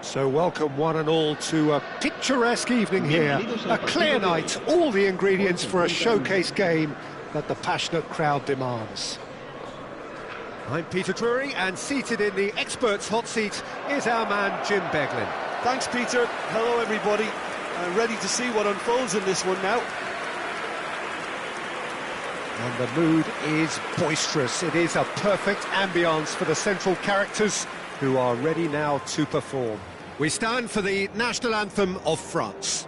So welcome one and all to a picturesque evening here, a clear night, all the ingredients for a showcase game that the passionate crowd demands. I'm Peter Drury, and seated in the experts' hot seat is our man Jim Beglin. Thanks, Peter. Hello, everybody. Ready to see what unfolds in this one now. And the mood is boisterous. It is a perfect ambience for the central characters who are ready now to perform. We stand for the national anthem of France.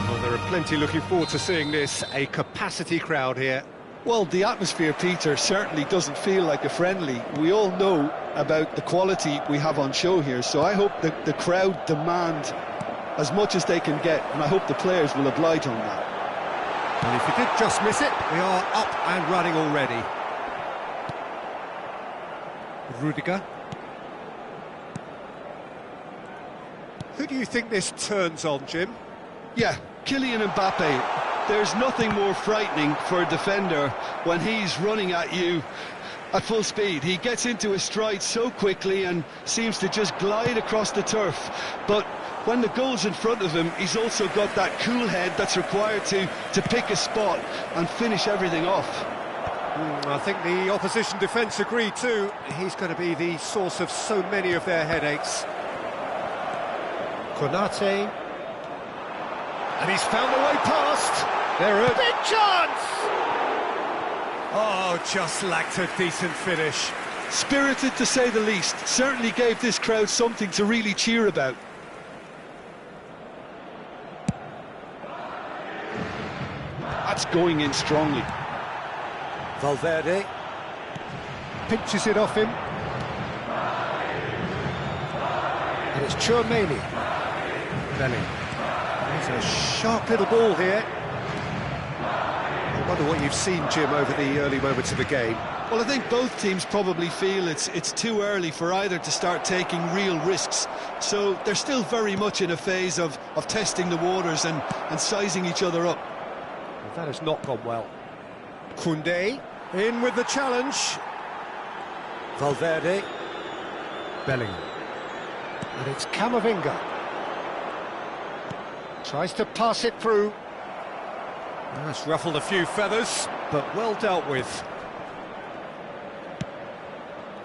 Well, there are plenty looking forward to seeing this, a capacity crowd here. Well, the atmosphere, Peter, certainly doesn't feel like a friendly. We all know about the quality we have on show here, so I hope that the crowd demand as much as they can get, and I hope the players will oblige on that. And if you did just miss it, we are up and running already. Rudiger. Who do you think this turns on, Jim? Yeah, Kylian Mbappe. There's nothing more frightening for a defender when he's running at you at full speed. He gets into his stride so quickly and seems to just glide across the turf. But when the goal's in front of him, he's also got that cool head that's required to pick a spot and finish everything off. I think the opposition defence agree too. He's going to be the source of so many of their headaches. Konate. And he's found the way past. There a big chance! Oh, just lacked a decent finish. Spirited to say the least. Certainly gave this crowd something to really cheer about. That's going in strongly. Valverde pinches it off him. And it's Tchouaméni. Belling. There's a sharp little ball here. I wonder what you've seen, Jim, over the early moments of the game. Well, I think both teams probably feel it's too early for either to start taking real risks. So they're still very much in a phase of testing the waters and sizing each other up. Well, that has not gone well. Koundé in with the challenge. Valverde. Belling. And it's Camavinga. Tries to pass it through. That's ruffled a few feathers, but well dealt with.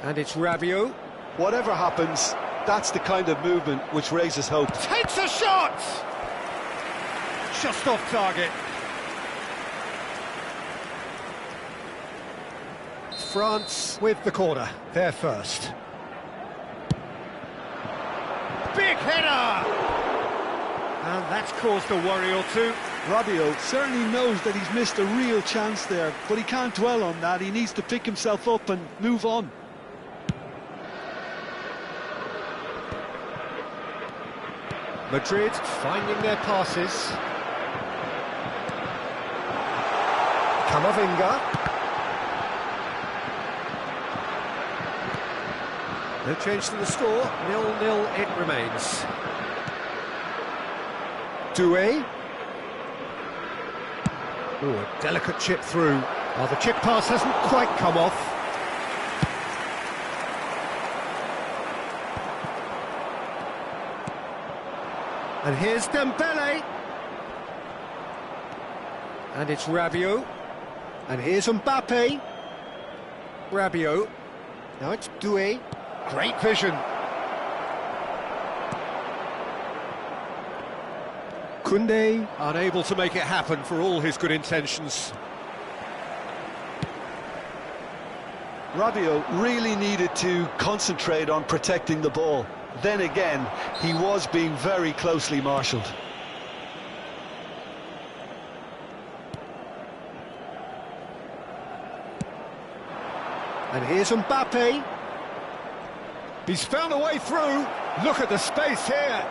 And it's Rabiot. Whatever happens, that's the kind of movement which raises hope. Takes a shot! Just off target. France with the corner. They're first. Big header! And that's caused a worry or two. Rabiot certainly knows that he's missed a real chance there, but he can't dwell on that. He needs to pick himself up and move on. Madrid finding their passes. Camavinga. No change to the score. 0-0 it remains. Doué. Ooh, a delicate chip through. Oh, the chip pass hasn't quite come off. And here's Dembele. And it's Rabiot. And here's Mbappe. Rabiot. Now it's Doué. Great vision. Koundé, unable to make it happen for all his good intentions. Rabiot really needed to concentrate on protecting the ball. Then again, he was being very closely marshalled. And here's Mbappe. He's found a way through. Look at the space here.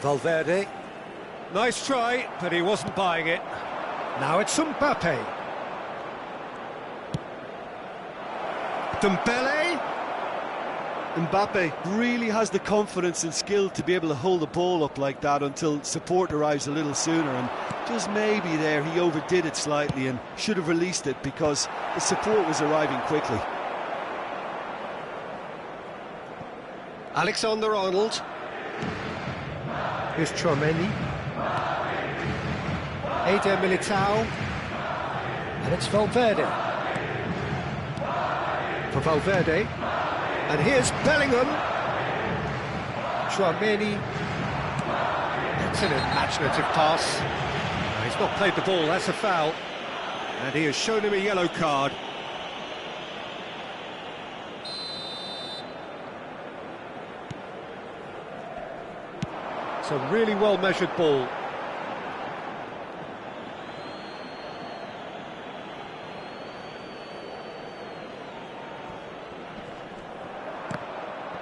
Valverde. Nice try, but he wasn't buying it. Now it's Mbappe. Dembele. Mbappe really has the confidence and skill to be able to hold the ball up like that until support arrives a little sooner, and just maybe there he overdid it slightly and should have released it because the support was arriving quickly. Alexander-Arnold. Here's Tchouaméni. Eder Militao. And it's Valverde. For Valverde. And here's Bellingham. Tchouaméni. That's an imaginative pass. No, he's not played the ball, that's a foul. And he has shown him a yellow card. It's a really well-measured ball.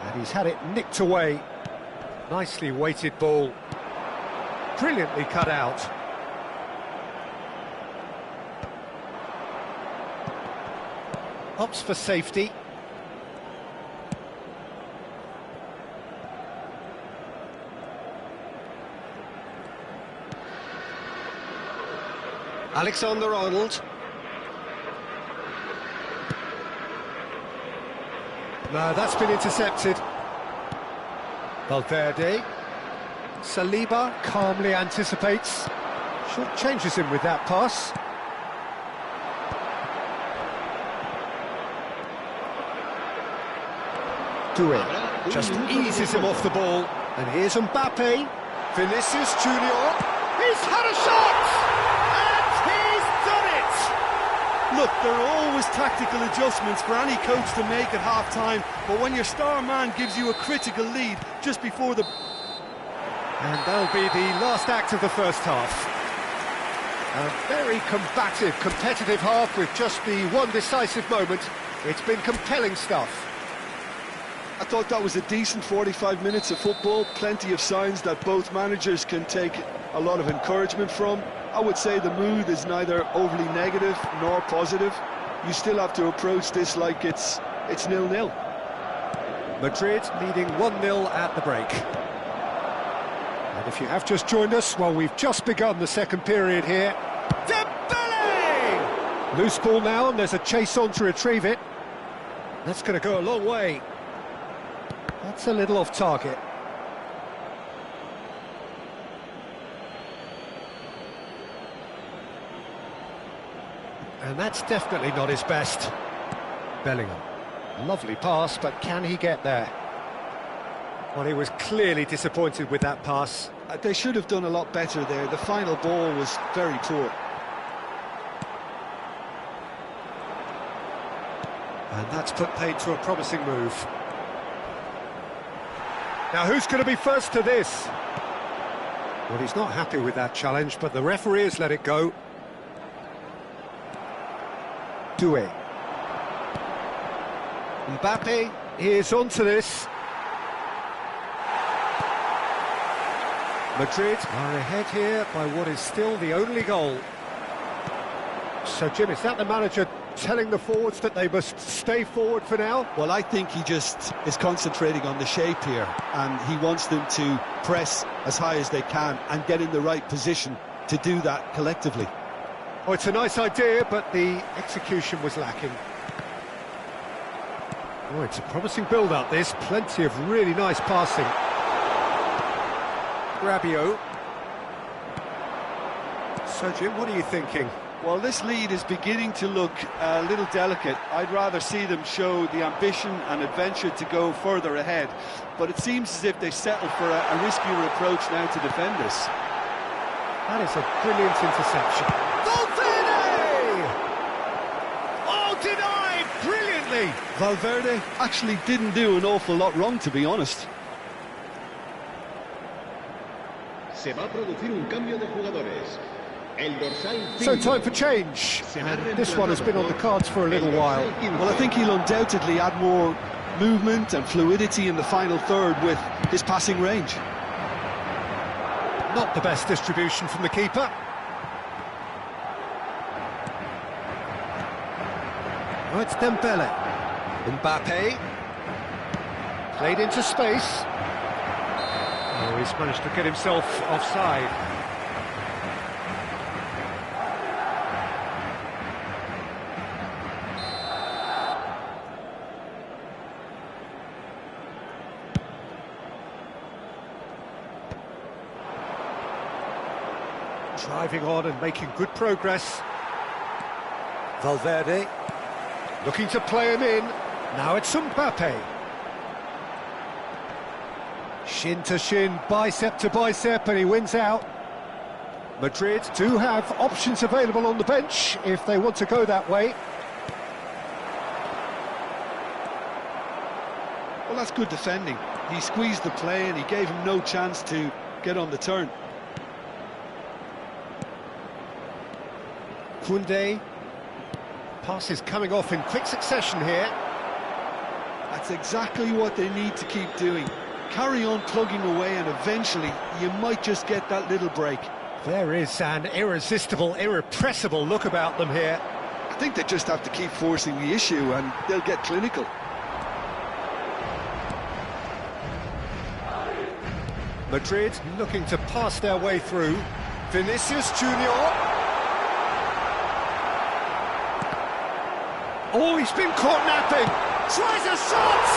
And he's had it nicked away. Nicely weighted ball. Brilliantly cut out. Opts for safety. Alexander-Arnold. No, that's been intercepted. Valverde. Saliba calmly anticipates. Short changes him with that pass. Doué just eases him off the ball. And here's Mbappe. Vinicius Junior. He's had a shot! Look, there are always tactical adjustments for any coach to make at half-time, but when your star man gives you a critical lead just before the... And that'll be the last act of the first half. A very combative, competitive half with just the one decisive moment. It's been compelling stuff. I thought that was a decent 45 minutes of football, plenty of signs that both managers can take a lot of encouragement from. I would say the mood is neither overly negative nor positive. You still have to approach this like it's 0-0. Madrid leading 1-0 at the break. And if you have just joined us, well, we've just begun the second period here. Dembele! Loose ball now, and there's a chase on to retrieve it. That's going to go a long way. That's a little off target. And that's definitely not his best. Bellingham. Lovely pass, but can he get there? Well, he was clearly disappointed with that pass. They should have done a lot better there. The final ball was very poor. And that's put paid to a promising move. Now, who's going to be first to this? Well, he's not happy with that challenge, but the referee has let it go. Doué. Mbappe is onto this. Madrid are ahead here by what is still the only goal. So, Jim, is that the manager telling the forwards that they must stay forward for now? Well, I think he just is concentrating on the shape here, and he wants them to press as high as they can and get in the right position to do that collectively. Oh, it's a nice idea, but the execution was lacking. Oh, it's a promising build-up, this. Plenty of really nice passing. Rabiot. So, Jim, what are you thinking? Well, this lead is beginning to look a little delicate. I'd rather see them show the ambition and adventure to go further ahead. But it seems as if they settle for a riskier approach now to defend this. That is a brilliant interception. Valverde! Oh, denied brilliantly! Valverde actually didn't do an awful lot wrong, to be honest. Se va a producir un cambio de jugadores. So time for change, and this one has been on the cards for a little while. Well, I think he'll undoubtedly add more movement and fluidity in the final third with his passing range. Not the best distribution from the keeper. Oh, it's Dembele. Mbappe. Played into space. Oh, he's managed to get himself offside. Driving on and making good progress. Valverde looking to play him in. Now it's Mbappe. Shin to shin, bicep to bicep, and he wins out. Madrid do have options available on the bench if they want to go that way. Well, that's good defending. He squeezed the play and he gave him no chance to get on the turn. Koundé. Passes coming off in quick succession here. That's exactly what they need to keep doing. Carry on plugging away and eventually you might just get that little break. There is an irresistible, irrepressible look about them here. I think they just have to keep forcing the issue and they'll get clinical. Madrid looking to pass their way through. Vinicius Junior. Oh, he's been caught napping. Tries a shot.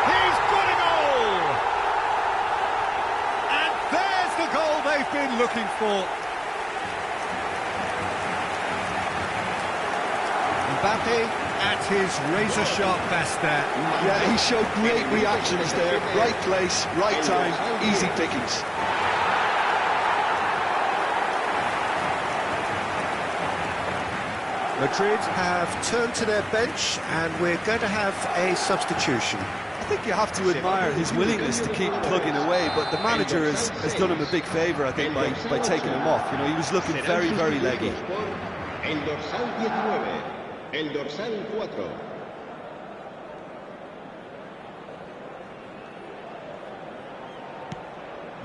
He's got a goal. And there's the goal they've been looking for. Mbappe at his razor-sharp best there. Yeah, he showed great reactions there. Right place, right time, easy pickings. Madrid have turned to their bench and we're going to have a substitution. I think you have to admire his willingness to keep plugging away, but the manager has done him a big favour, I think, by taking him off. You know, he was looking very, very leggy. El dorsal 19, el dorsal 4.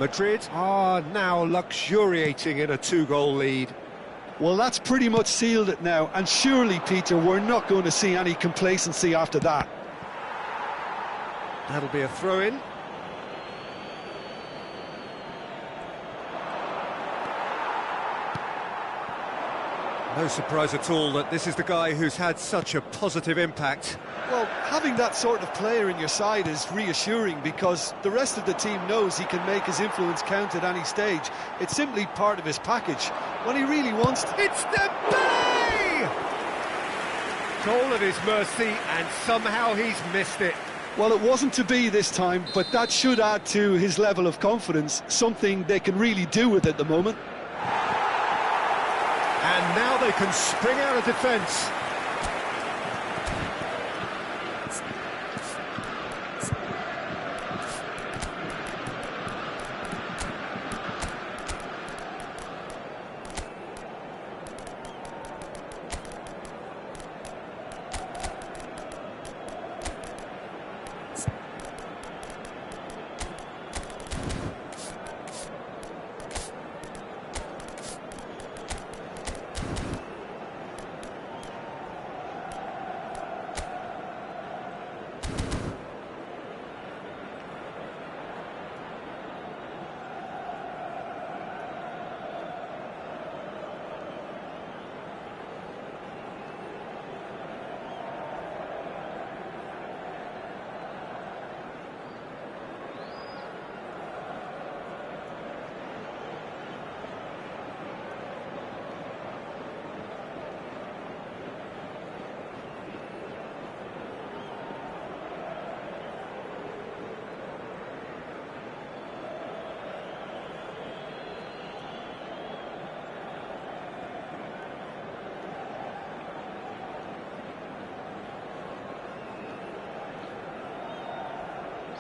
Madrid are now luxuriating in a 2-goal lead. Well, that's pretty much sealed it now, and surely, Peter, we're not going to see any complacency after that. That'll be a throw-in. No surprise at all that this is the guy who's had such a positive impact. Well, having that sort of player in your side is reassuring because the rest of the team knows he can make his influence count at any stage. It's simply part of his package. When he really wants to... It's Dembele! Goal at his mercy, and somehow he's missed it. Well, it wasn't to be this time, but that should add to his level of confidence, something they can really do with at the moment. And now they can spring out of defence.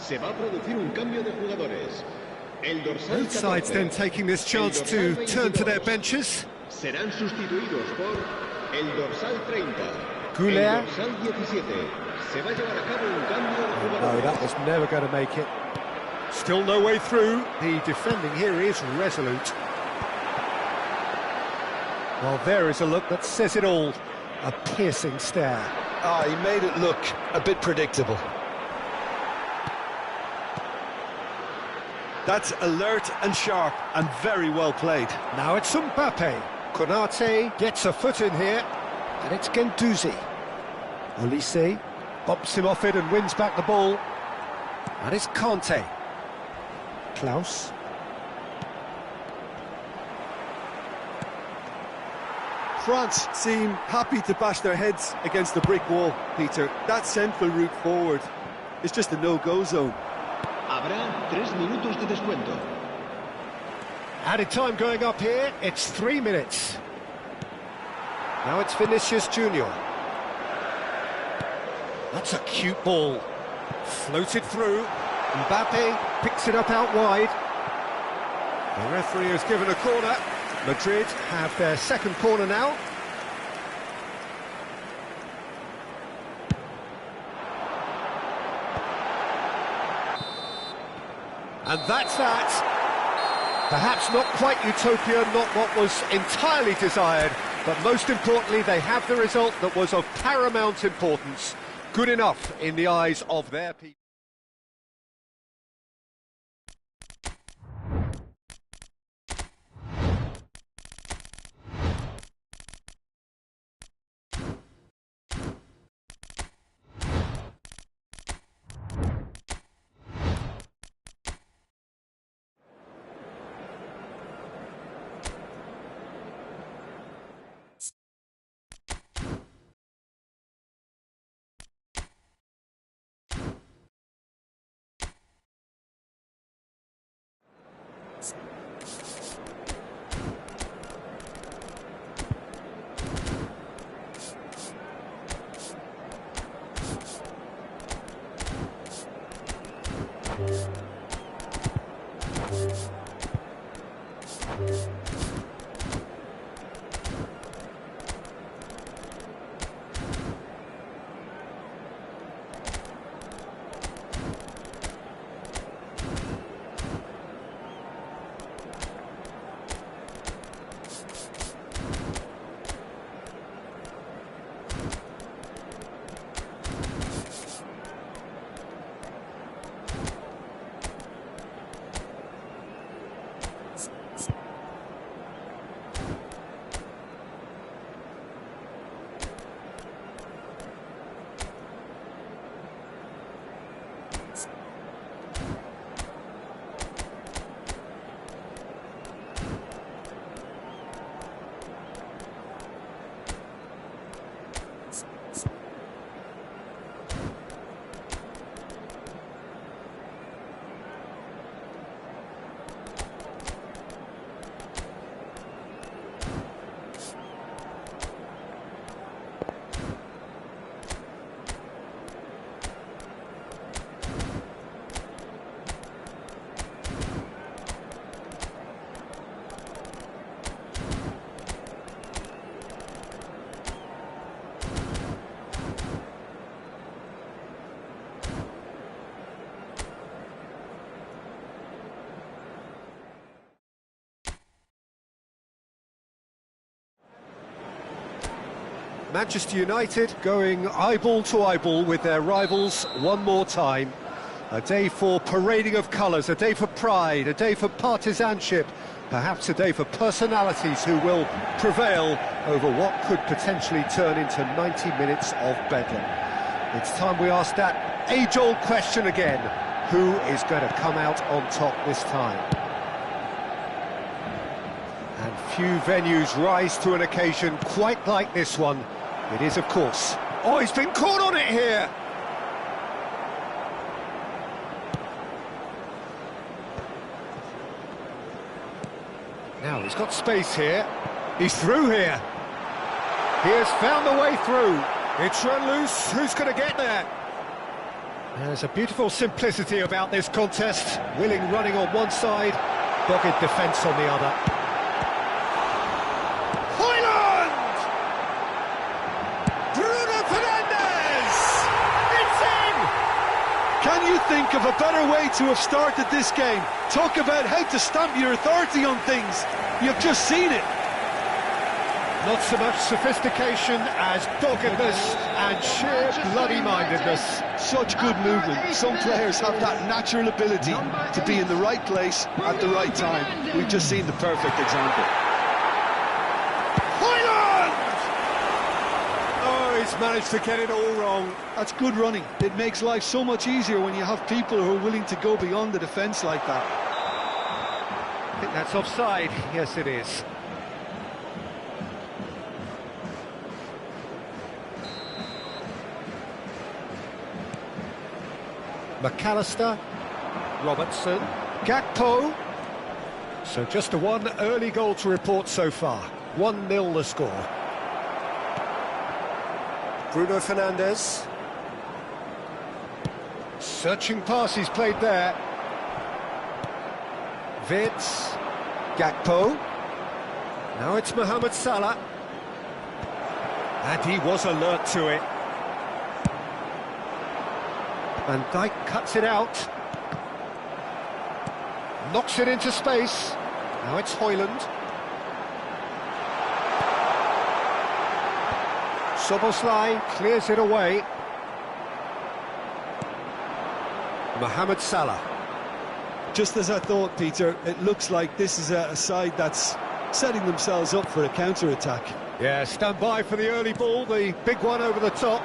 Se va a producir un cambio de jugadores. El dorsal Both sides 14, then taking this chance to turn to their benches. serán sustituidos por el dorsal 30. Goulet. El dorsal 17. Se va a llevar a cabo un cambio de No, jugadores. that was never going to make it. Still no way through. The defending here is resolute. Well, there is a look that says it all. A piercing stare. Ah, he made it look a bit predictable. That's alert and sharp and very well played. Now it's Mbappe. Konate gets a foot in here, and it's Guendouzi. Olise bumps him off it and wins back the ball. And it's Kante. Klaus. France seem happy to bash their heads against the brick wall, Peter. That central route forward is just a no-go zone. Habrá 3 minutos de descuento. Added time going up here, it's 3 minutes. Now it's Vinicius Junior. That's a cute ball. Floated through. Mbappe picks it up out wide. The referee has given a corner. Madrid have their second corner now. And that's that. Perhaps not quite utopia, not what was entirely desired, but most importantly, they have the result that was of paramount importance. Good enough in the eyes of their people. Manchester United going eyeball to eyeball with their rivals one more time. A day for parading of colours, a day for pride, a day for partisanship, perhaps a day for personalities who will prevail over what could potentially turn into 90 minutes of bedlam. It's time we ask that age-old question again. Who is going to come out on top this time? And few venues rise to an occasion quite like this one. It is, of course. Oh, he's been caught on it here! Now, he's got space here. He's through here. He has found the way through. It's run loose. Who's going to get there? There's a beautiful simplicity about this contest. Willing running on one side, dogged defence on the other. Højlund! Bruno Fernandes! It's in! Can you think of a better way to have started this game? Talk about how to stamp your authority on things. You've just seen it. Not so much sophistication as doggedness and sheer bloody-mindedness. Such good movement. Some players have that natural ability to be in the right place at the right time. We've just seen the perfect example. Højlund! Oh, he's managed to get it all wrong. That's good running. It makes life so much easier when you have people who are willing to go beyond the defence like that. I think that's offside. Yes, it is. McAllister, Robertson, Gakpo. So just a one early goal to report so far. 1-0 the score. Bruno Fernandes. Searching pass he's played there. Vitz. Gakpo. Now it's Mohamed Salah. And he was alert to it. Van Dijk cuts it out. Knocks it into space. Now it's Højlund. Szoboszlai clears it away. Mohamed Salah. Just as I thought, Peter, it looks like this is a side that's setting themselves up for a counter-attack. Yeah, stand by for the early ball, the big one over the top.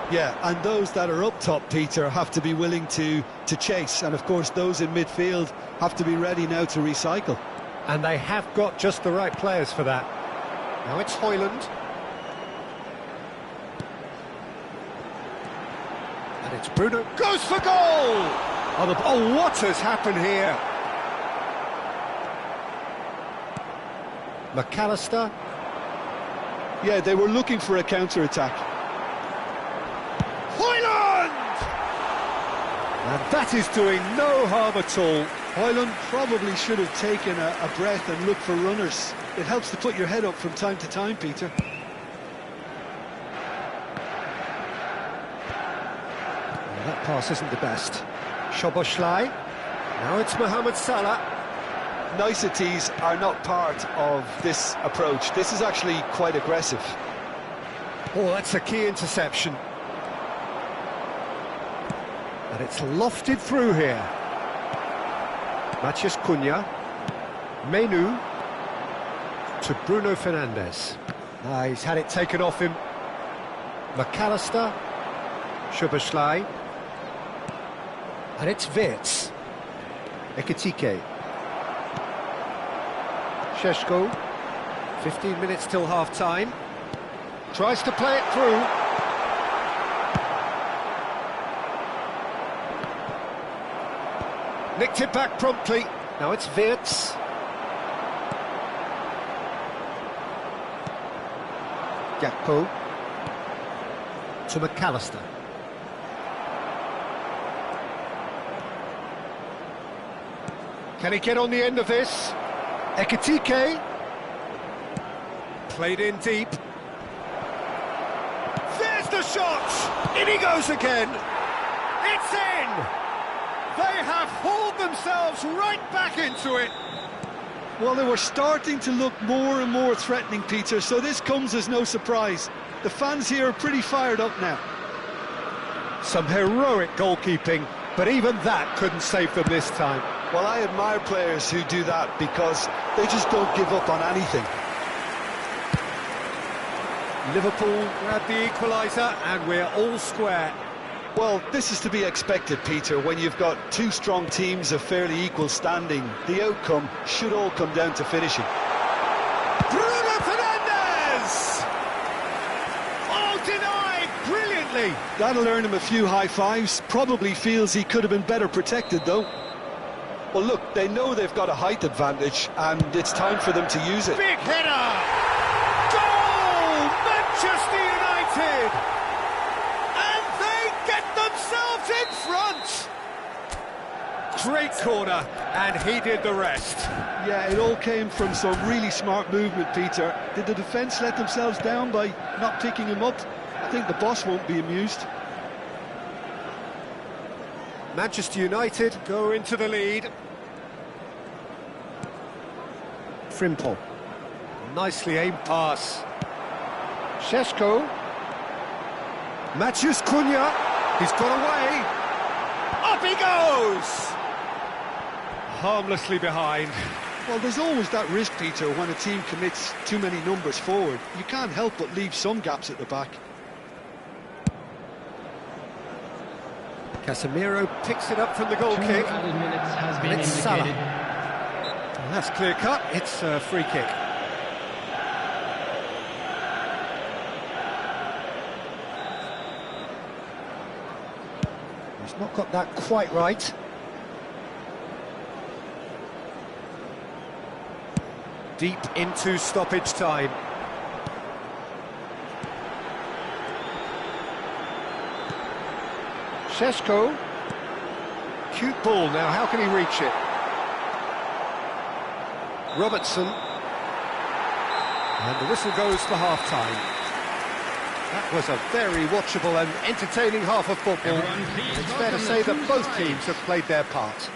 Yeah, and those that are up top, Peter, have to be willing to chase. And, of course, those in midfield have to be ready now to recycle. And they have got just the right players for that. Now it's Højlund. And it's Bruno. Goes for goal! Oh, what has happened here? McAllister. Yeah, they were looking for a counter-attack. Højlund! And that is doing no harm at all. Højlund probably should have taken a breath and looked for runners. It helps to put your head up from time to time, Peter. Well, that pass isn't the best. Szoboszlai. Now it's Mohamed Salah. Niceties are not part of this approach. This is actually quite aggressive. Oh, that's a key interception. And it's lofted through here. Matheus Cunha. Menu. To Bruno Fernandes. He's had it taken off him. McAllister. Szoboszlai. And it's Vitz. Ekitike. Šeško. 15 minutes till half-time. Tries to play it through. Nicked it back promptly. Now it's Vitz. Gakpo. To McAllister. Can he get on the end of this? Ekitike. Played in deep. There's the shot! In he goes again! It's in! They have hauled themselves right back into it! Well, they were starting to look more and more threatening, Peter, so this comes as no surprise. The fans here are pretty fired up now. Some heroic goalkeeping, but even that couldn't save them this time. Well, I admire players who do that because they just don't give up on anything. Liverpool grab the equaliser and we're all square. Well, this is to be expected, Peter, when you've got two strong teams of fairly equal standing. The outcome should all come down to finishing. Bruno Fernandes! Oh, denied brilliantly! That'll earn him a few high fives. Probably feels he could have been better protected, though. Well, look, they know they've got a height advantage, and it's time for them to use it. Big header! Goal! Manchester United! And they get themselves in front! Great corner, and he did the rest. Yeah, it all came from some really smart movement, Peter. Did the defence let themselves down by not picking him up? I think the boss won't be amused. Manchester United go into the lead. Frimpong. Nicely aimed pass. Šeško. Matheus Cunha. He's got away. Up he goes! Harmlessly behind. Well, there's always that risk, Peter, when a team commits too many numbers forward. You can't help but leave some gaps at the back. Casemiro picks it up from the goal kick. And it's Salah. And that's clear cut. It's a free kick. He's not got that quite right. Deep into stoppage time. Šeško. Cute ball now, how can he reach it? Robertson. And the whistle goes for half-time. That was a very watchable and entertaining half of football. It's fair to say that both teams have played their part.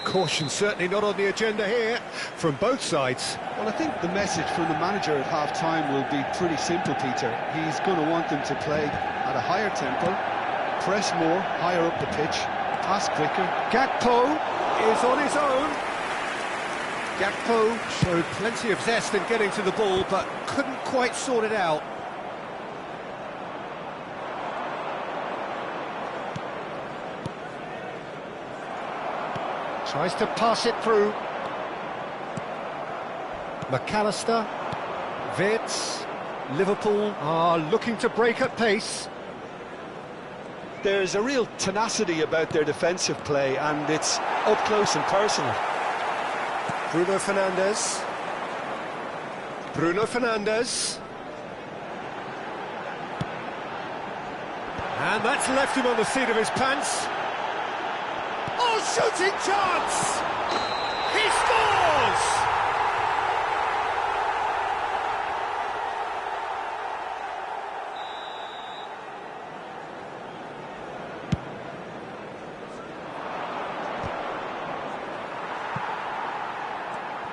Caution certainly not on the agenda here from both sides. Well, I think the message from the manager at half-time will be pretty simple, Peter. He's going to want them to play at a higher tempo, press more, higher up the pitch, pass quicker. Gakpo is on his own. Gakpo showed plenty of zest in getting to the ball, but couldn't quite sort it out. Tries to pass it through. McAllister. Wirtz. Liverpool are looking to break at pace. There's a real tenacity about their defensive play, and it's up close and personal. Bruno Fernandes. Bruno Fernandes. And that's left him on the seat of his pants. Oh, shooting chance! He scores!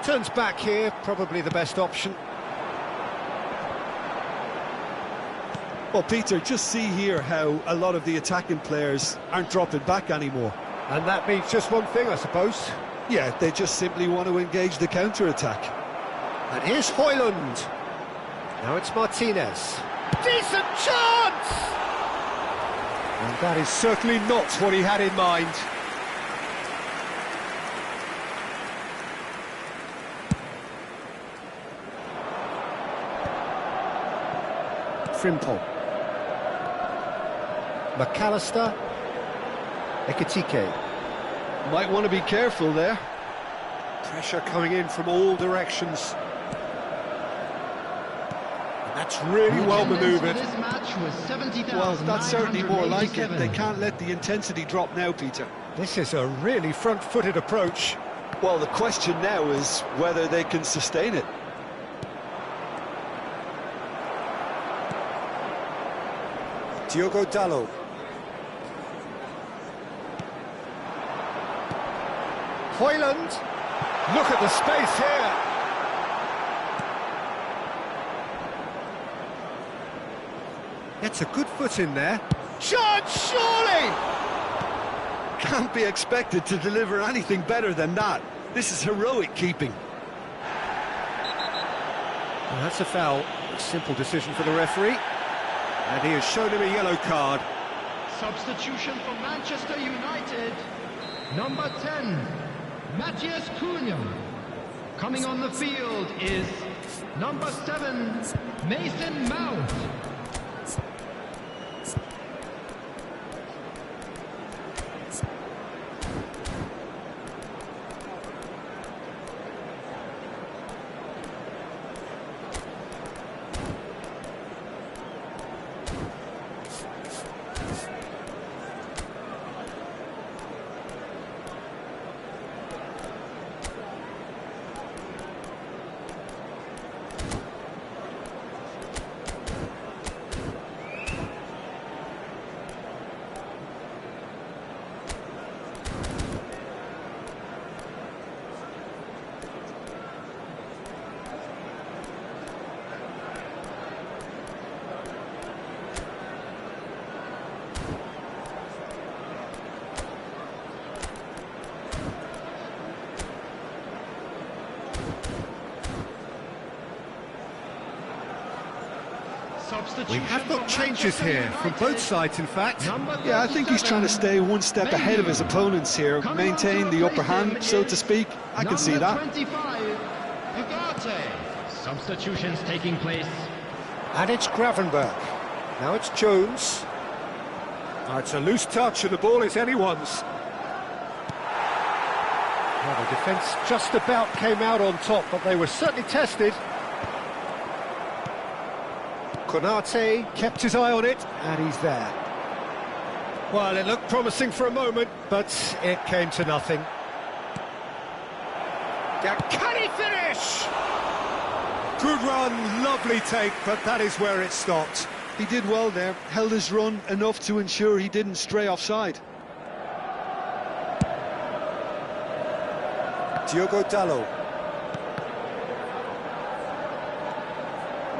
Turns back here, probably the best option. Well, Peter, just see here how a lot of the attacking players aren't dropping back anymore. And that means just one thing, I suppose. Yeah, they just simply want to engage the counter-attack. And here's Højlund. Now it's Martinez. Decent chance! And that is certainly not what he had in mind. Frimpong. McAllister. Ekitike. Might want to be careful there. Pressure coming in from all directions. And that's really well manoeuvred. Well, that's certainly more like it. They can't let the intensity drop now, Peter. This is a really front-footed approach. Well, the question now is whether they can sustain it. Diogo Dalot. Højlund. Look at the space here. Gets a good foot in there. Chance, surely! Can't be expected to deliver anything better than that. This is heroic keeping. Well, that's a foul. A simple decision for the referee. And he has shown him a yellow card. Substitution for Manchester United. Number 10, Matheus Cunha. Coming on the field is number 7, Mason Mount. We have got changes here from both sides, in fact. Yeah, I think he's trying to stay one step ahead of his opponents here, maintain the upper hand, so to speak. I can see that. 25, substitutions taking place. And it's Gravenberch. Now it's Jones. Oh, it's a loose touch and the ball is anyone's. Well, the defence just about came out on top, but they were certainly tested. Konate kept his eye on it, and he's there. Well, it looked promising for a moment, but it came to nothing. Can he finish? Good run, lovely take, but that is where it stopped. He did well there, held his run enough to ensure he didn't stray offside. Diogo Dalot.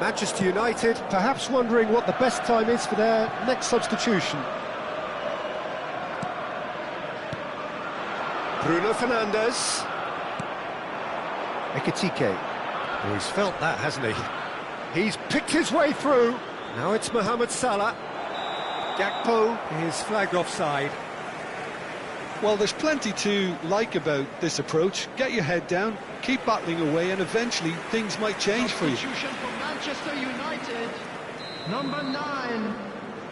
Manchester United perhaps wondering what the best time is for their next substitution. Bruno Fernandes. Ekitike. Oh, he's felt that, hasn't he? He's picked his way through. Now it's Mohamed Salah. Gakpo is flagged offside. Well, there's plenty to like about this approach. Get your head down, keep battling away, and eventually things might change for you. Substitution for Manchester United. Number 9,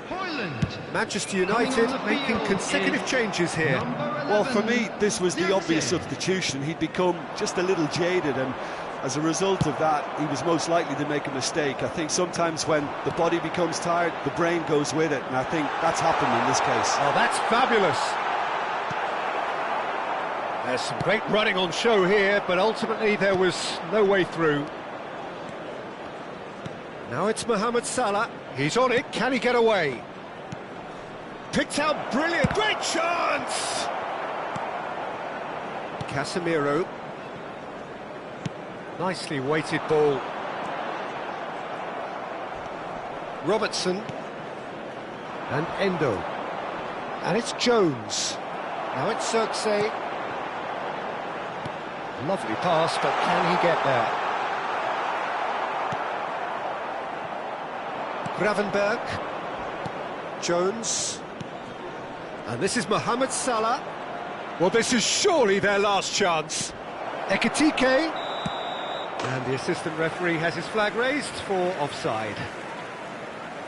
Højlund. Manchester United making consecutive changes here. Well, for me, this was the obvious substitution. He'd become just a little jaded, and as a result of that, he was most likely to make a mistake. I think sometimes when the body becomes tired, the brain goes with it, and I think that's happened in this case. Oh, that's fabulous. There's some great running on show here, but ultimately there was no way through. Now it's Mohamed Salah. He's on it. Can he get away? Picked out brilliant. Great chance! Casemiro. Nicely weighted ball. Robertson. And Endo. And it's Jones. Now it's Xerxes. Lovely pass, but can he get there? Gravenberch. Jones. And this is Mohamed Salah. Well, this is surely their last chance. Ekitike. And the assistant referee has his flag raised for offside.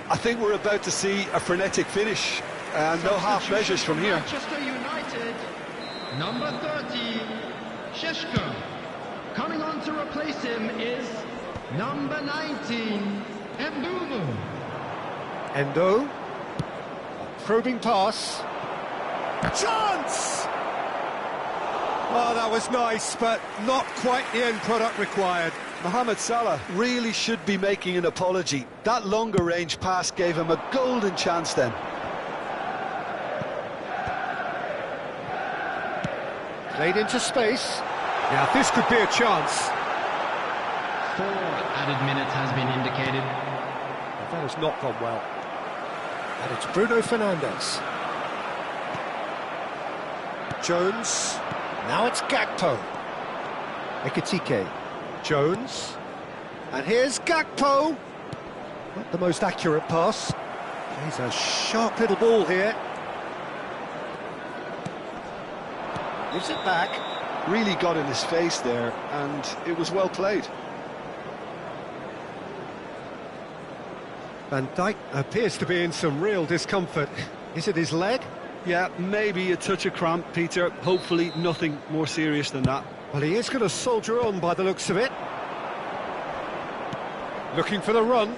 I think we're about to see a frenetic finish, and no half measures from here. Manchester United, number 30, Šeško. Coming on to replace him is number 19, Embolo. Endo. Probing pass. Chance! Oh, that was nice, but not quite the end product required. Mohamed Salah really should be making an apology. That longer range pass gave him a golden chance then. Played into space. Now this could be a chance. 4 added minutes has been indicated. But that has not gone well. And it's Bruno Fernandes. Jones. Now it's Gakpo. Ekitike. Jones. And here's Gakpo. Not the most accurate pass. He's a sharp little ball here. Gives it back. Really got in his face there, and it was well played. Van Dijk appears to be in some real discomfort. Is it his leg? Yeah, maybe a touch of cramp, Peter. Hopefully nothing more serious than that. Well, he is going to soldier on by the looks of it. Looking for the run.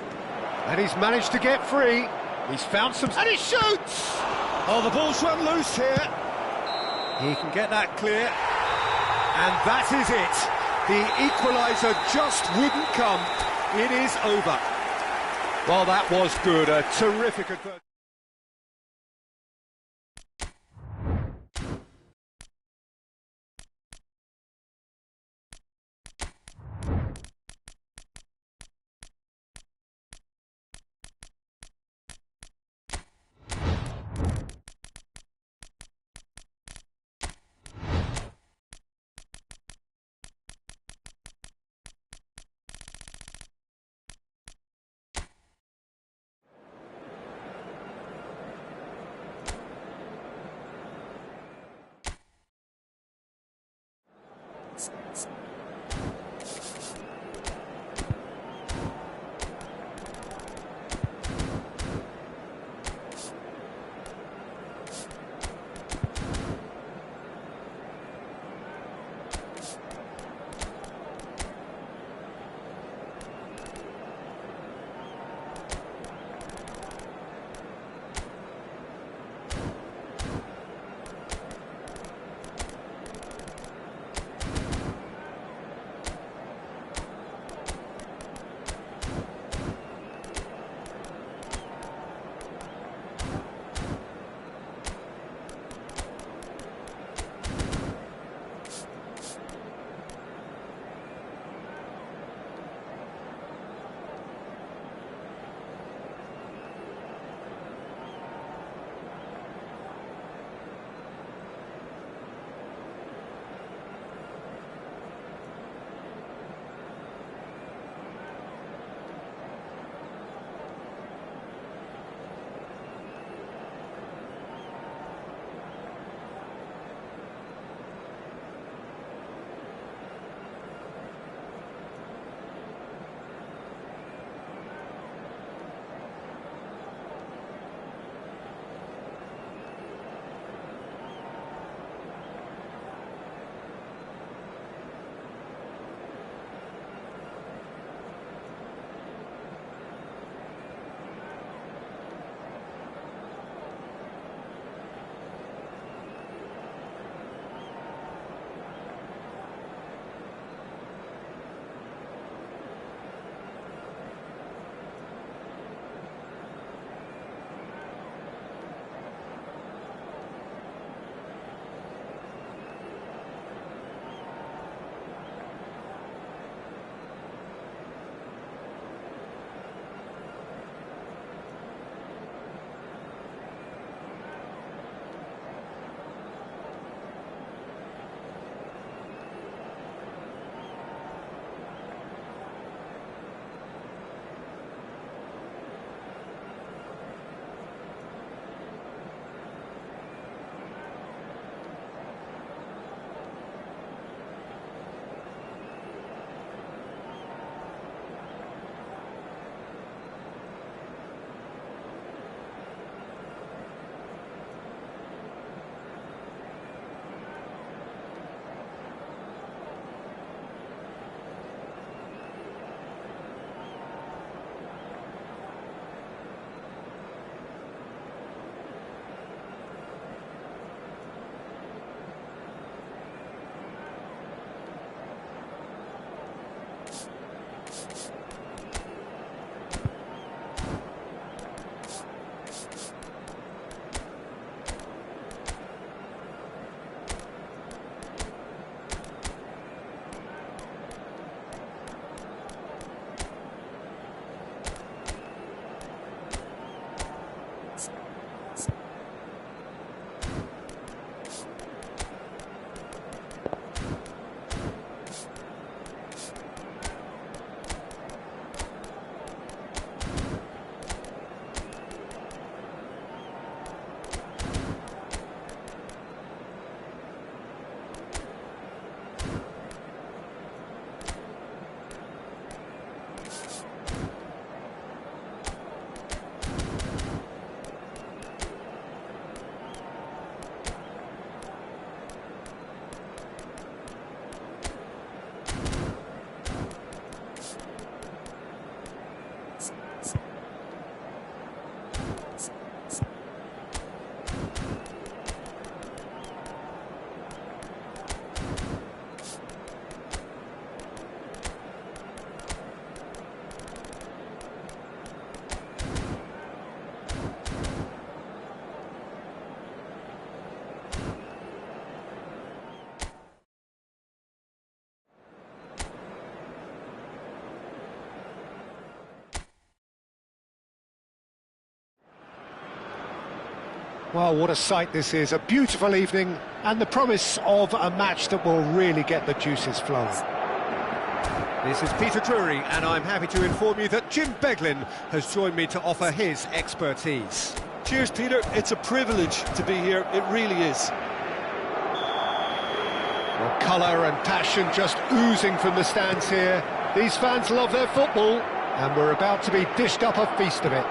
And he's managed to get free. He's found some... And he shoots! Oh, the ball's run loose here. He can get that clear. And that is it. The equaliser just wouldn't come. It is over. Well, that was good. A terrific advert. Well, what a sight this is, a beautiful evening, and the promise of a match that will really get the juices flowing. This is Peter Drury, and I'm happy to inform you that Jim Beglin has joined me to offer his expertise. Cheers, Peter. It's a privilege to be here. It really is. Well, colour and passion just oozing from the stands here. These fans love their football, and we're about to be dished up a feast of it.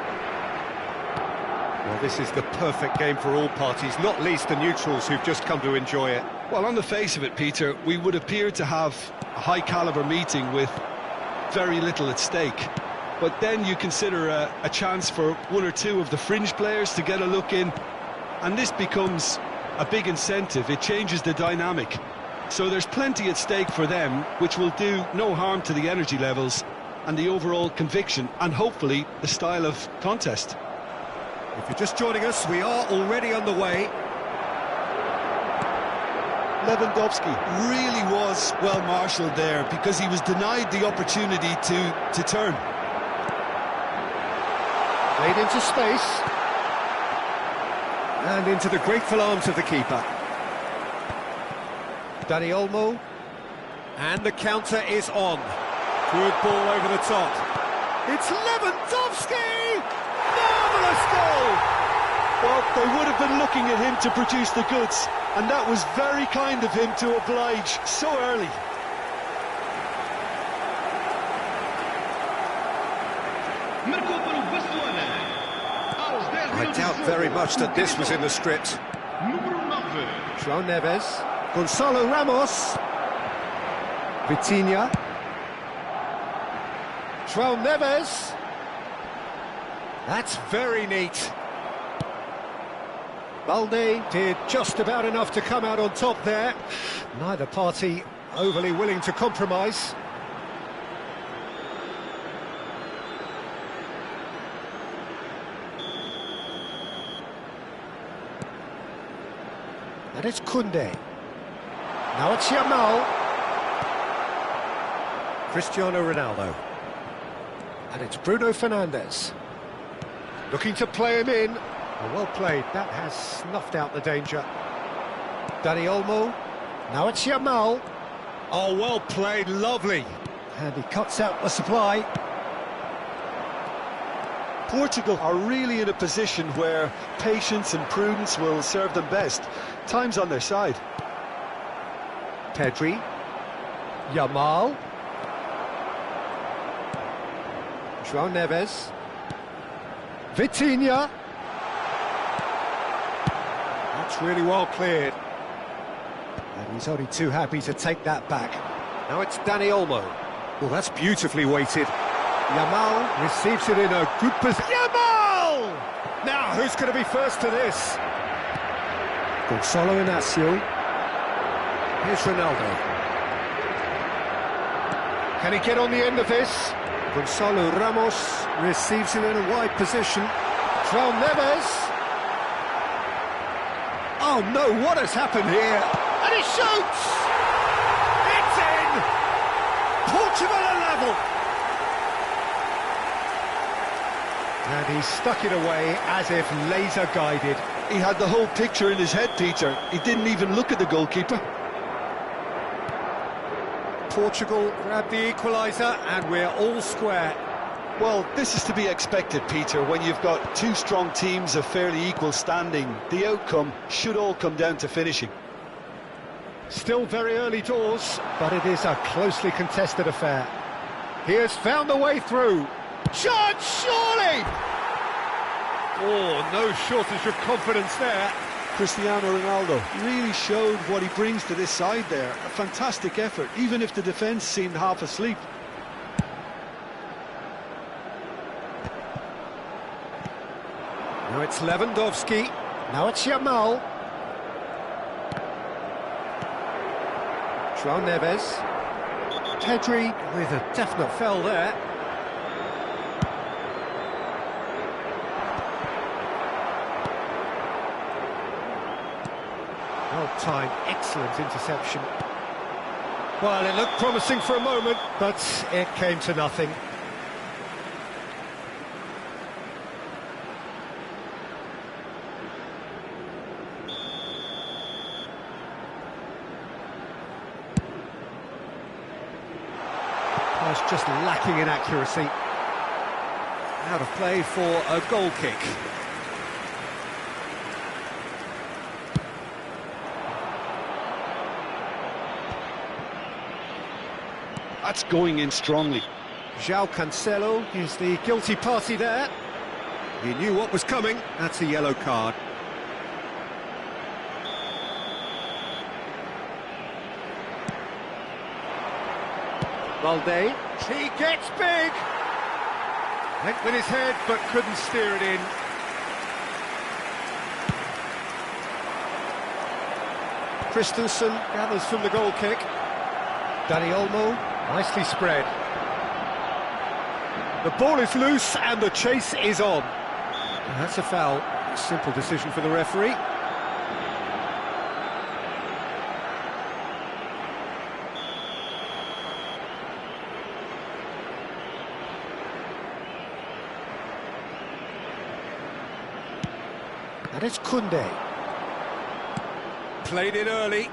Well, this is the perfect game for all parties, not least the neutrals who've just come to enjoy it. Well, on the face of it, Peter, we would appear to have a high-caliber meeting with very little at stake. But then you consider a chance for one or two of the fringe players to get a look in, and this becomes a big incentive. It changes the dynamic. So there's plenty at stake for them, which will do no harm to the energy levels and the overall conviction, and hopefully the style of contest. If you're just joining us, we are already underway. Lewandowski really was well marshalled there because he was denied the opportunity to turn. Played into space. And into the grateful arms of the keeper. Dani Olmo. And the counter is on. Good ball over the top. It's Lewandowski! Marvellous goal! Well, they would have been looking at him to produce the goods, and that was very kind of him to oblige so early. I doubt very much that this was in the script. João Neves. Gonçalo Ramos. Vitinha. João Neves. That's very neat. Balde did just about enough to come out on top there. Neither party overly willing to compromise. And it's Koundé. Now it's Yamal. Cristiano Ronaldo. And it's Bruno Fernandes. Looking to play him in. Well played, that has snuffed out the danger. Dani Olmo. Now it's Yamal. Oh, well played, lovely. And he cuts out the supply. Portugal are really in a position where patience and prudence will serve them best. Time's on their side. Pedri. Yamal. João Neves. Vitinha. That's really well cleared. And he's only too happy to take that back. Now it's Dani Olmo. Well, that's beautifully weighted. Yamal receives it in a good position. Yamal! Now, who's going to be first to this? Gonçalo Inácio. Here's Ronaldo. Can he get on the end of this? Gonçalo Ramos receives it in a wide position. João Neves. Oh no, what has happened here? And he shoots! It's in! Portugal are level! And he stuck it away as if laser guided. He had the whole picture in his head, Peter. He didn't even look at the goalkeeper. Portugal grab the equaliser and we're all square. Well, this is to be expected, Peter, when you've got two strong teams of fairly equal standing. The outcome should all come down to finishing. Still very early doors, but it is a closely contested affair. He has found the way through. Shot, surely! Oh, no shortage of confidence there. Cristiano Ronaldo really showed what he brings to this side there. A fantastic effort, even if the defence seemed half asleep. Now it's Lewandowski. Now it's Yamal. João Neves. Pedri with a definite foul there. Well-timed, excellent interception. Well, it looked promising for a moment, but it came to nothing. Oh, it's just lacking in accuracy. Out of play for a goal kick. That's going in strongly. João Cancelo is the guilty party there. He knew what was coming. That's a yellow card. Valde, he gets big! Went with his head, but couldn't steer it in. Christensen gathers from the goal kick. Dani Olmo, nicely spread. The ball is loose and the chase is on. And that's a foul. Simple decision for the referee. And it's Koundé. Played it early.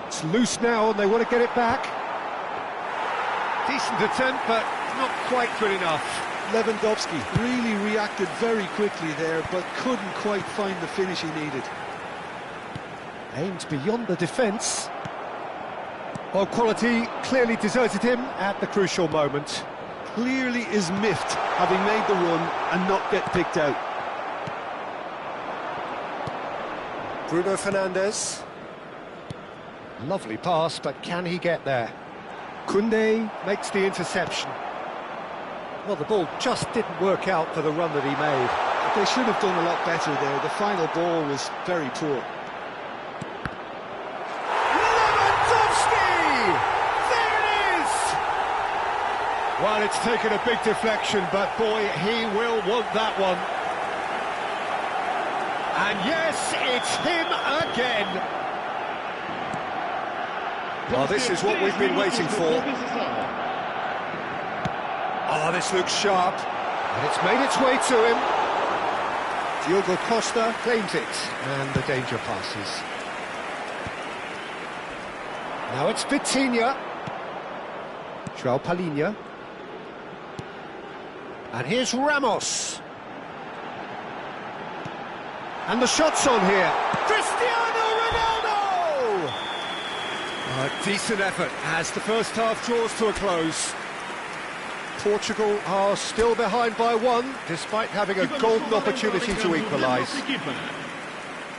It's loose now and they want to get it back. Decent attempt, but not quite good enough. Lewandowski really reacted very quickly there, but couldn't quite find the finish he needed. Aimed beyond the defence. Well, quality clearly deserted him at the crucial moment. Clearly is miffed, having made the run and not get picked out. Bruno Fernandes. Lovely pass, but can he get there? Koundé makes the interception. Well, the ball just didn't work out for the run that he made. They should have done a lot better there. The final ball was very poor. Lewandowski! There it is! Well, it's taken a big deflection, but boy, he will want that one. And yes, it's him again. Well, this is what we've been waiting for. Oh, this looks sharp. And it's made its way to him. Diogo Costa claims it, and the danger passes. Now it's Vitinha. João Palhinha. And here's Ramos. And the shot's on here. Cristiano Ronaldo! A decent effort as the first half draws to a close. Portugal are still behind by one, despite having a golden opportunity to equalise.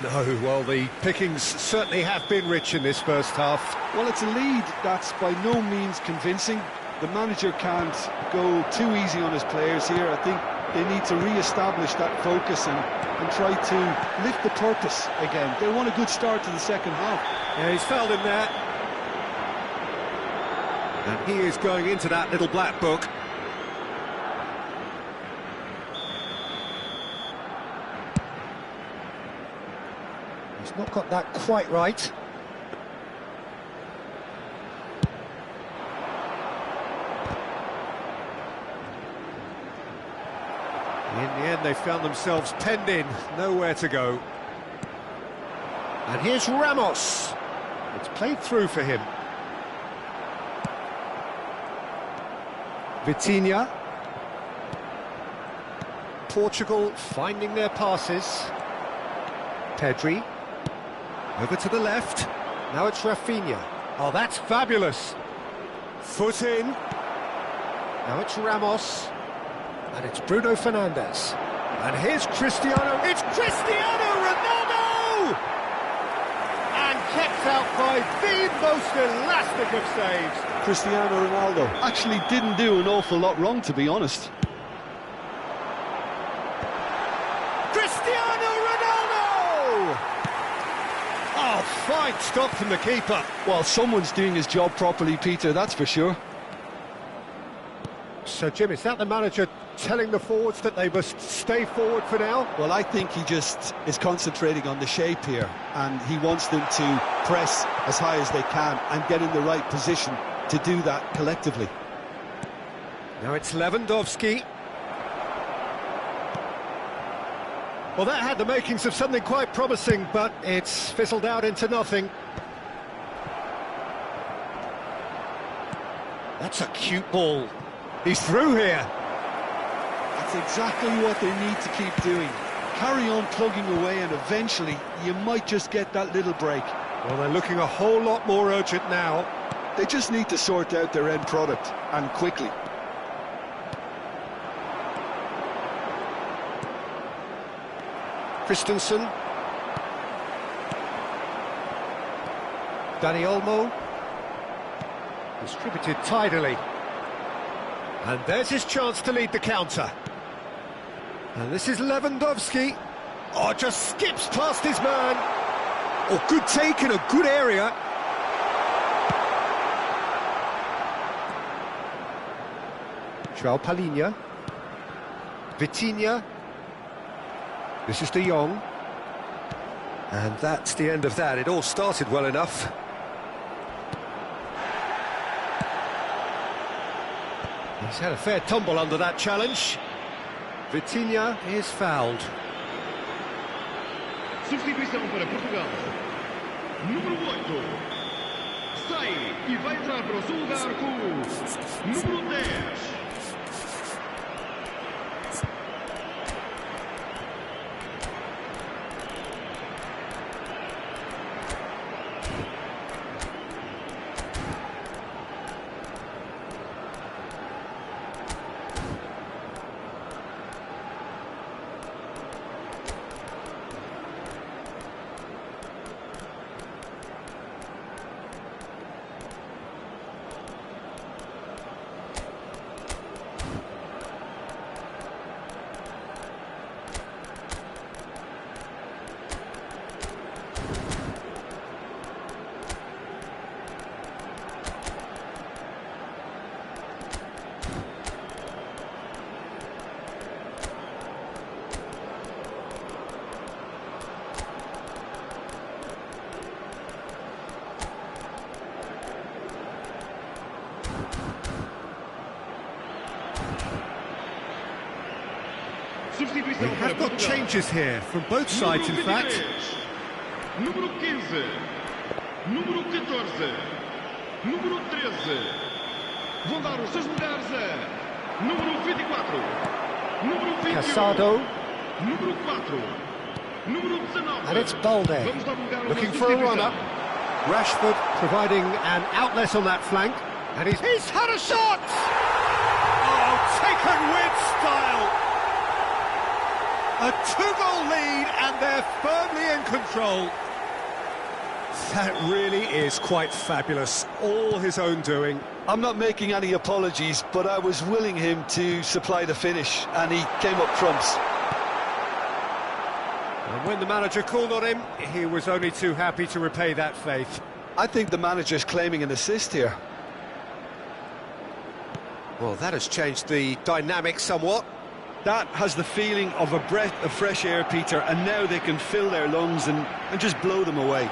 No, well, the pickings certainly have been rich in this first half. Well, it's a lead that's by no means convincing. The manager can't go too easy on his players here. I think they need to re-establish that focus and try to lift the purpose again. They want a good start to the second half. Yeah, he's fouled him there. And he is going into that little black book. He's not got that quite right. In the end, they found themselves penned in, nowhere to go. And here's Ramos. It's played through for him. Vitinha. Portugal finding their passes. Pedri. Over to the left. Now it's Rafinha. Oh, that's fabulous. Foot in. Now it's Ramos. And it's Bruno Fernandes. And here's Cristiano. It's Cristiano Ronaldo! And kept out by the most elastic of saves. Cristiano Ronaldo actually didn't do an awful lot wrong, to be honest. Cristiano Ronaldo! Oh, fine stop from the keeper. Well, someone's doing his job properly, Peter, that's for sure. So, Jim, is that the manager telling the forwards that they must stay forward for now? Well, I think he just is concentrating on the shape here, and he wants them to press as high as they can and get in the right position to do that collectively. Now it's Lewandowski. Well, that had the makings of something quite promising, but it's fizzled out into nothing. That's a cute ball. He's through here. That's exactly what they need to keep doing. Carry on plugging away and eventually you might just get that little break. Well, they're looking a whole lot more urgent now. They just need to sort out their end product, and quickly. Christensen. Dani Olmo. Distributed tidily. And there's his chance to lead the counter. And this is Lewandowski. Oh, just skips past his man. Oh, good take in a good area. João Palhinha. Vitinha. This is De Jong. And that's the end of that. It all started well enough. He's had a fair tumble under that challenge. Vitinha is fouled. Substituição para Portugal. Número 8. Sai e vai entrar para o seu lugar com o número 10. We have got changes here, from both sides in fact. Número 15. Número 14. Número 13. Vão dar os seus lugares a número 24. Número 21. Casado. Número 4. Número 19. And it's Balde, looking for a run-up. Rashford providing an outlet on that flank. And he's had a shot! Oh, taken with style! A 2-goal lead, and they're firmly in control. That really is quite fabulous. All his own doing. I'm not making any apologies, but I was willing him to supply the finish, and he came up trumps. And when the manager called on him, he was only too happy to repay that faith. I think the manager's claiming an assist here. Well, that has changed the dynamic somewhat. That has the feeling of a breath of fresh air, Peter, and now they can fill their lungs and just blow them away.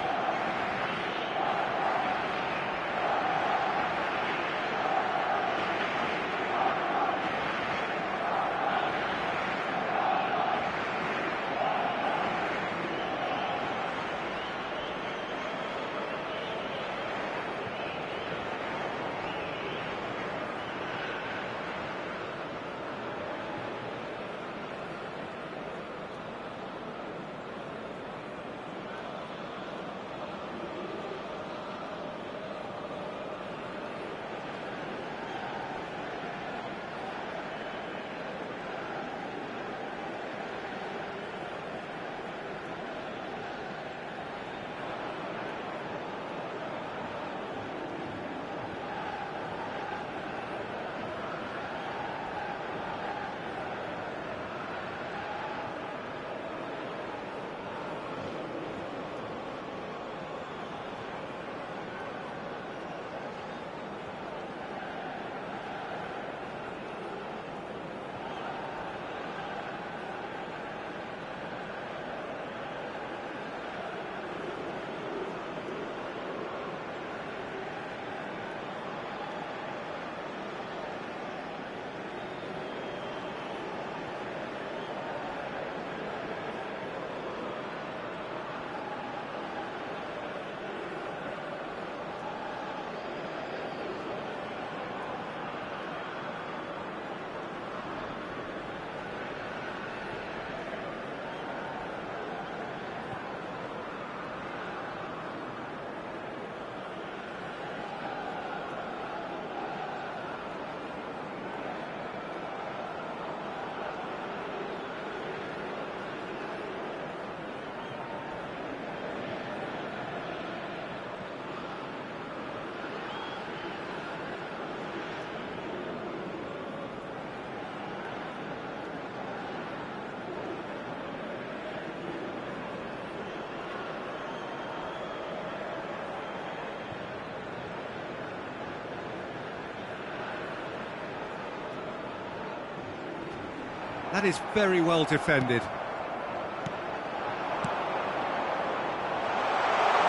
That is very well defended.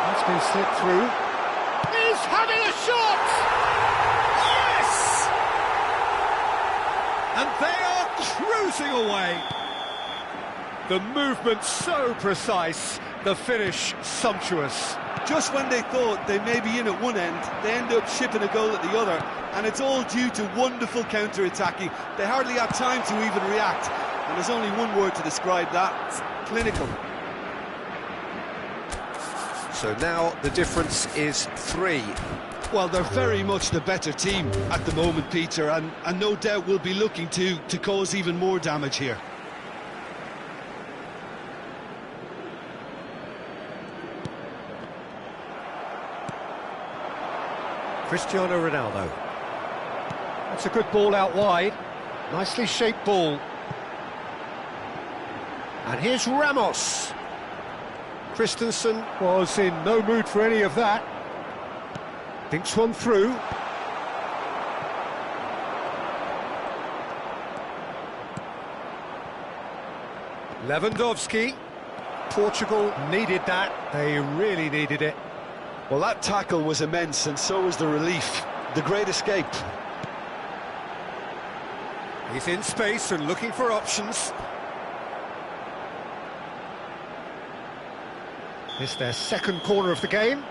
That's been slipped through. He's having a shot! Yes! And they are cruising away. The movement so precise, the finish sumptuous. Just when they thought they may be in at one end, they end up shipping a goal at the other, and it's all due to wonderful counter-attacking. They hardly have time to even react, and there's only one word to describe that: clinical. So now the difference is 3. Well, they're very much the better team at the moment, Peter, and no doubt will be looking to cause even more damage here. Cristiano Ronaldo. That's a good ball out wide. Nicely shaped ball. And here's Ramos. Christensen was in no mood for any of that. Thinks one through. Lewandowski. Portugal needed that. They really needed it. Well, that tackle was immense, and so was the relief. The great escape. He's in space and looking for options. It's their second corner of the game.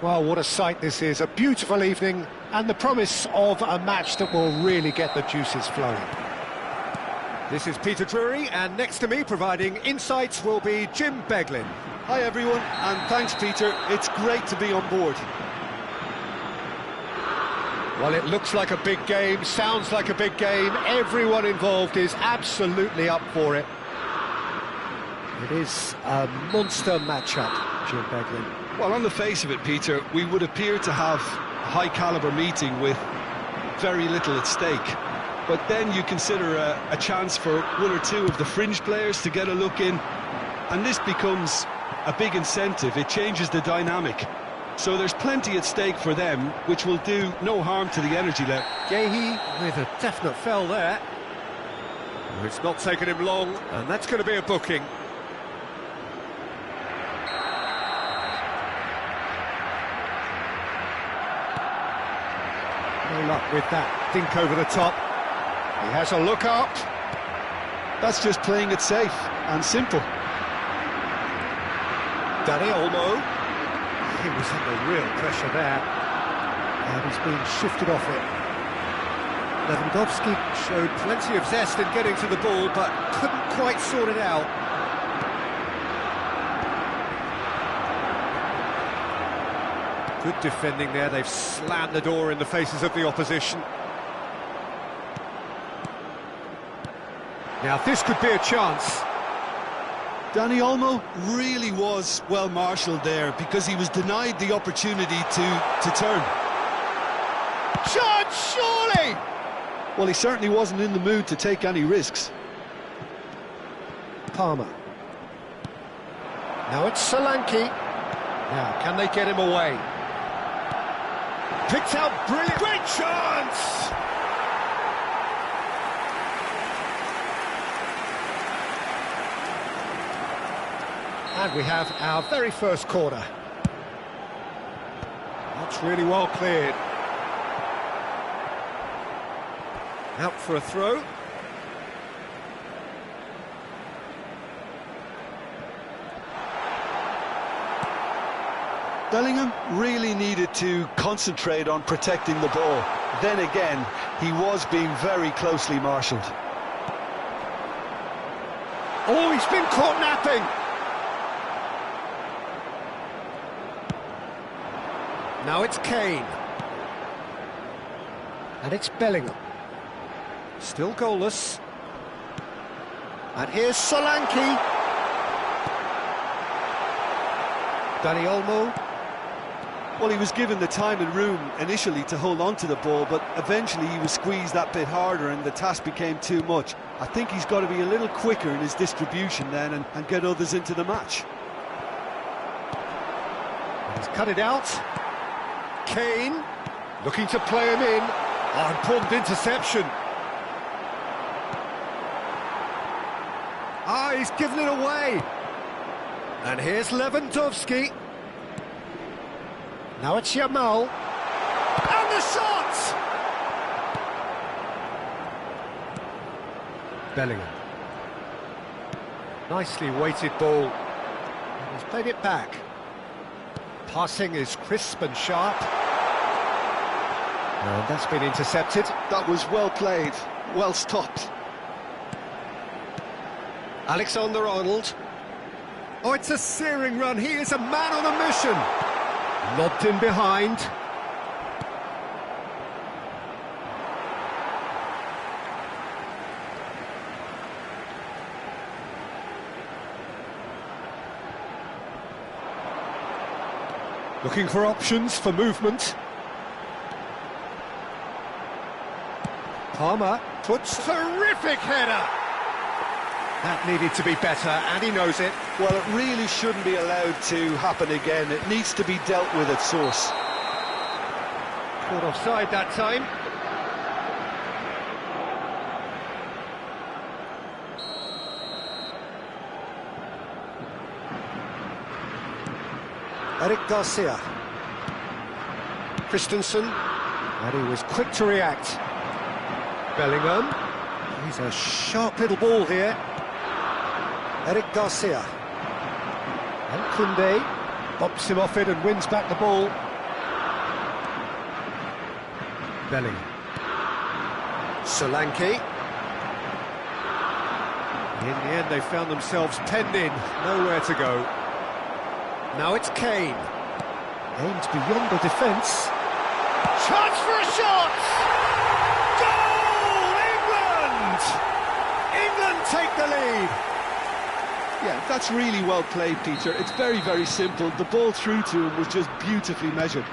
Well, what a sight this is. A beautiful evening and the promise of a match that will really get the juices flowing. This is Peter Drury, and next to me providing insights will be Jim Beglin. Hi everyone, and thanks Peter, it's great to be on board. Well, it looks like a big game, sounds like a big game. Everyone involved is absolutely up for it. It is a monster matchup, Jim Beglin. Well, on the face of it, Peter, we would appear to have a high-caliber meeting with very little at stake. But then you consider a chance for one or two of the fringe players to get a look in, and this becomes a big incentive. It changes the dynamic. So there's plenty at stake for them, which will do no harm to the energy level. Gehi with a definite foul there. It's not taken him long, and that's going to be a booking. No luck with that dink over the top. He has a look up. That's just playing it safe and simple. Dani Olmo. He was under real pressure there. And he's been shifted off it. Lewandowski showed plenty of zest in getting to the ball, but couldn't quite sort it out. Good defending there. They've slammed the door in the faces of the opposition. Now this could be a chance. Dani Olmo really was well marshalled there because he was denied the opportunity to turn. Chance, surely! Well, he certainly wasn't in the mood to take any risks. Palmer. Now it's Solanke. Now, can they get him away? Picked out brilliant. Great chance! And we have our very first corner. That's really well cleared. Out for a throw. Bellingham really needed to concentrate on protecting the ball. Then again, he was being very closely marshalled. Oh, he's been caught napping! Now it's Kane. And it's Bellingham. Still goalless. And here's Solanke. Dani Olmo. Well, he was given the time and room initially to hold on to the ball, but eventually he was squeezed that bit harder and the task became too much. I think he's got to be a little quicker in his distribution then and get others into the match. He's cut it out. Kane looking to play him in. Oh, important interception. Ah, he's given it away. And here's Lewandowski. Now it's Yamal. And the shot! Bellingham. Nicely weighted ball. He's played it back. Passing is crisp and sharp. And that's been intercepted. That was well played, well stopped. Alexander-Arnold. Oh, it's a searing run. He is a man on a mission. Lobbed in behind. Looking for options for movement. Palmer puts terrific header. That needed to be better, and he knows it. Well, it really shouldn't be allowed to happen again. It needs to be dealt with at source. Caught offside that time. Eric Garcia. Christensen. And he was quick to react. Bellingham. He's a sharp little ball here. Eric Garcia. And Koundé bumps him off it and wins back the ball. Bellingham. Solanke. In the end, they found themselves penned in, nowhere to go. Now it's Kane. Aimed beyond the defence. Chance for a shot! That's really well played, Peter. It's very, very simple. The ball through to him was just beautifully measured.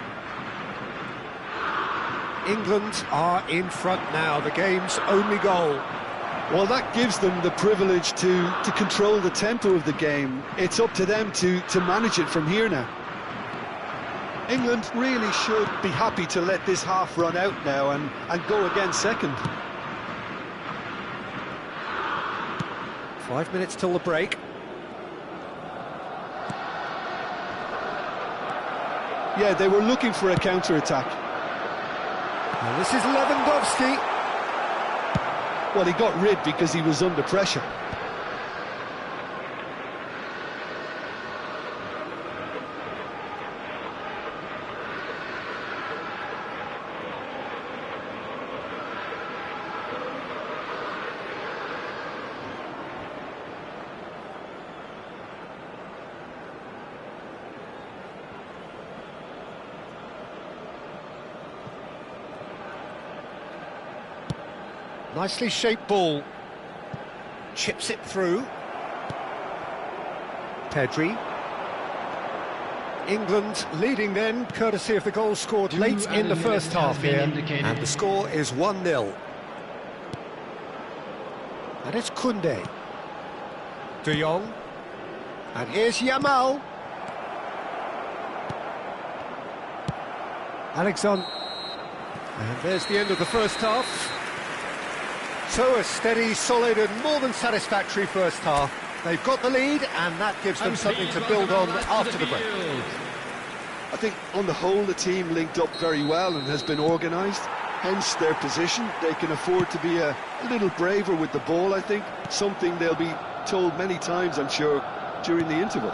England are in front now, the game's only goal. Well, that gives them the privilege to control the tempo of the game. It's up to them to manage it from here now. England really should be happy to let this half run out now and go again second. 5 minutes till the break. Yeah, they were looking for a counter-attack. And this is Lewandowski. Well, he got rid because he was under pressure. Nicely shaped ball. Chips it through. Pedri. England leading then, courtesy of the goal scored late in the first half here. And the score is 1-0. And it's Koundé. De Jong. And here's Yamal. Alexander. And there's the end of the first half. So a steady, solid and more than satisfactory first half. They've got the lead and that gives them something to build on after the break. I think on the whole the team linked up very well and has been organised, hence their position. They can afford to be a little braver with the ball, I think, something they'll be told many times, I'm sure, during the interval.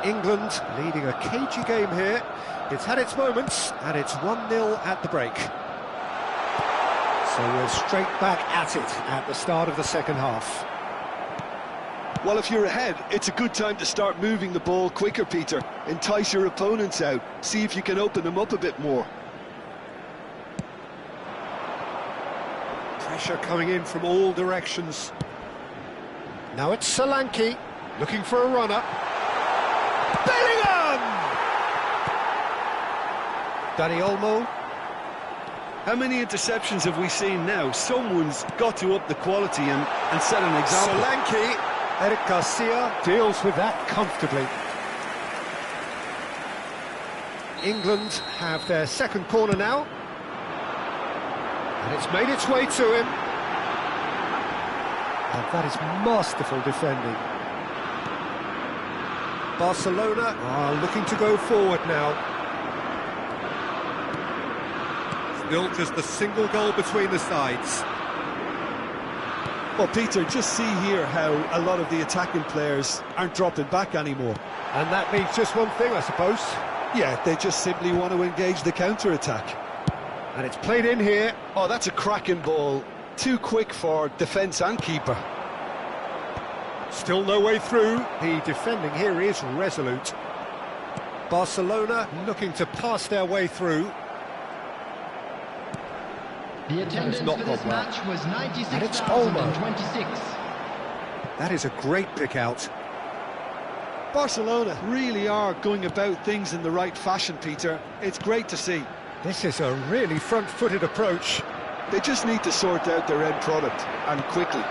England leading a cagey game here. It's had its moments and it's 1-0 at the break. So we're straight back at it at the start of the second half. Well, if you're ahead, it's a good time to start moving the ball quicker, Peter. Entice your opponents out. See if you can open them up a bit more. Pressure coming in from all directions. Now it's Solanke looking for a runner. Bellingham! Dani Olmo. How many interceptions have we seen now? Someone's got to up the quality and set an example. Solanke, Eric Garcia deals with that comfortably. England have their second corner now. And it's made its way to him. And that is masterful defending. Barcelona are looking to go forward now. Still just the single goal between the sides. Well, Peter, just see here how a lot of the attacking players aren't dropping back anymore. And that means just one thing, I suppose. Yeah, they just simply want to engage the counter-attack. And it's played in here. Oh, that's a cracking ball. Too quick for defence and keeper. Still no way through. The defending here is resolute. Barcelona looking to pass their way through. The attendance not for this gone well. match was And it's Olmo. 96,026. That is a great pick out. Barcelona really are going about things in the right fashion, Peter. It's great to see. This is a really front-footed approach. They just need to sort out their end product, and quickly.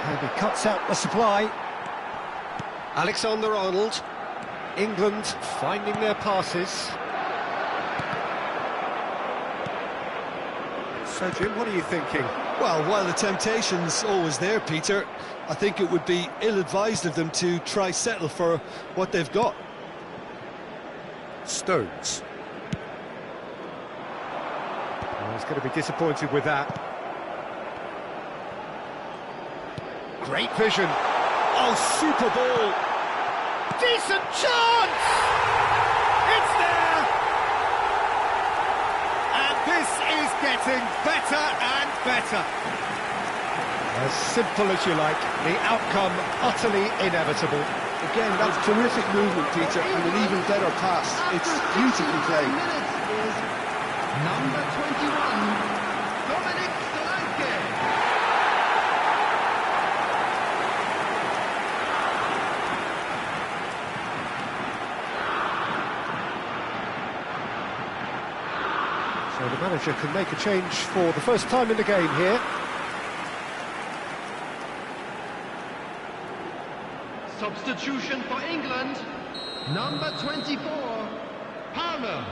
And he cuts out the supply. Alexander-Arnold. England finding their passes. So, Jim, what are you thinking? Well, while the temptation's always there, Peter, I think it would be ill-advised of them to try settle for what they've got. Stones. Oh, he's going to be disappointed with that. Great vision. Oh, super ball. Decent chance! It's there! And this is getting better and better. As simple as you like, the outcome utterly inevitable. Again, that's terrific movement, Peter, and an even better pass. It's beautifully played. Number 21, Dominic So the manager can make a change for the first time in the game here. Substitution for England, number 24, Palmer.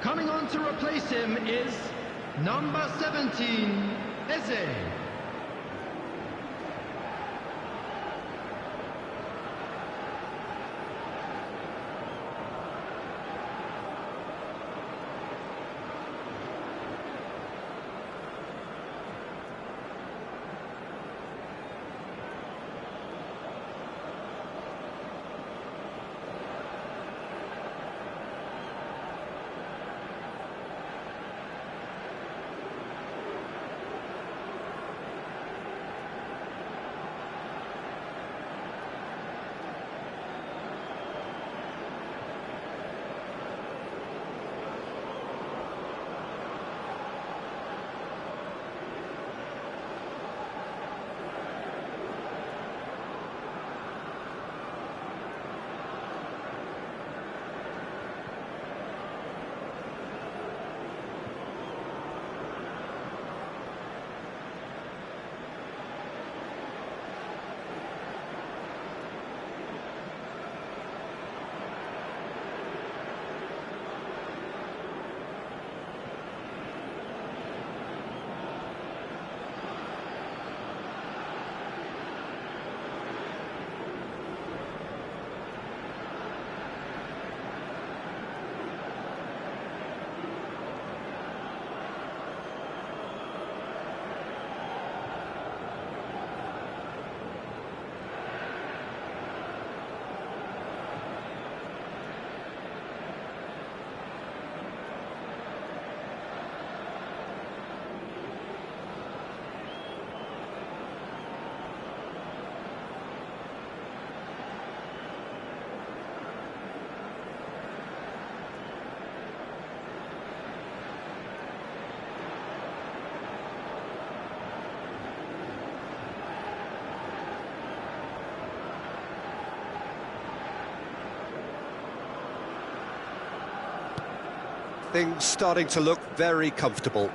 Coming on to replace him is number 17, Eze. Things starting to look very comfortable.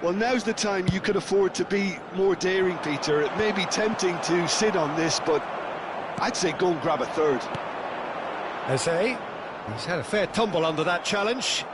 Well, now's the time you can afford to be more daring, Peter. It may be tempting to sit on this, but I'd say go and grab a third. Eze, he's had a fair tumble under that challenge.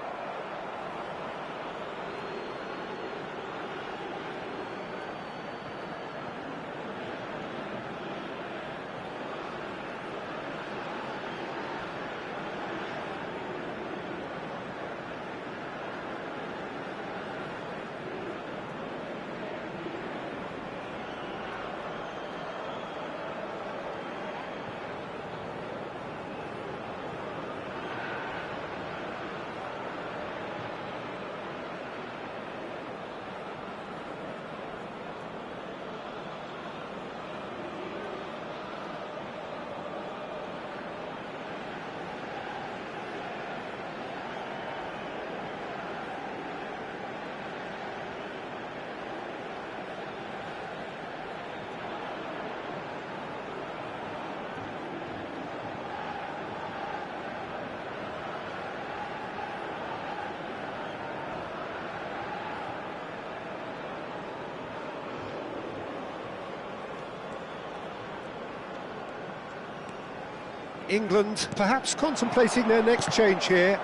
England perhaps contemplating their next change here.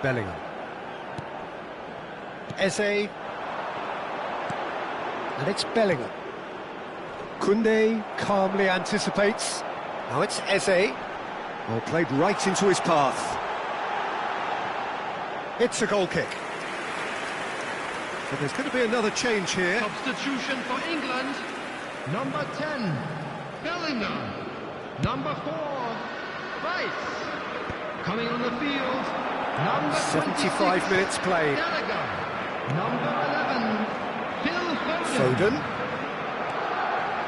Bellingham. Eze. And it's Bellingham. Koundé calmly anticipates. Now it's Eze. Well, played right into his path. It's a goal kick. So there's going to be another change here. Substitution for England, number 10, Bellingham. Number 4, Rice. Coming on the field, number 75 minutes played. Gallagher. Number 11, Phil Foden. Foden.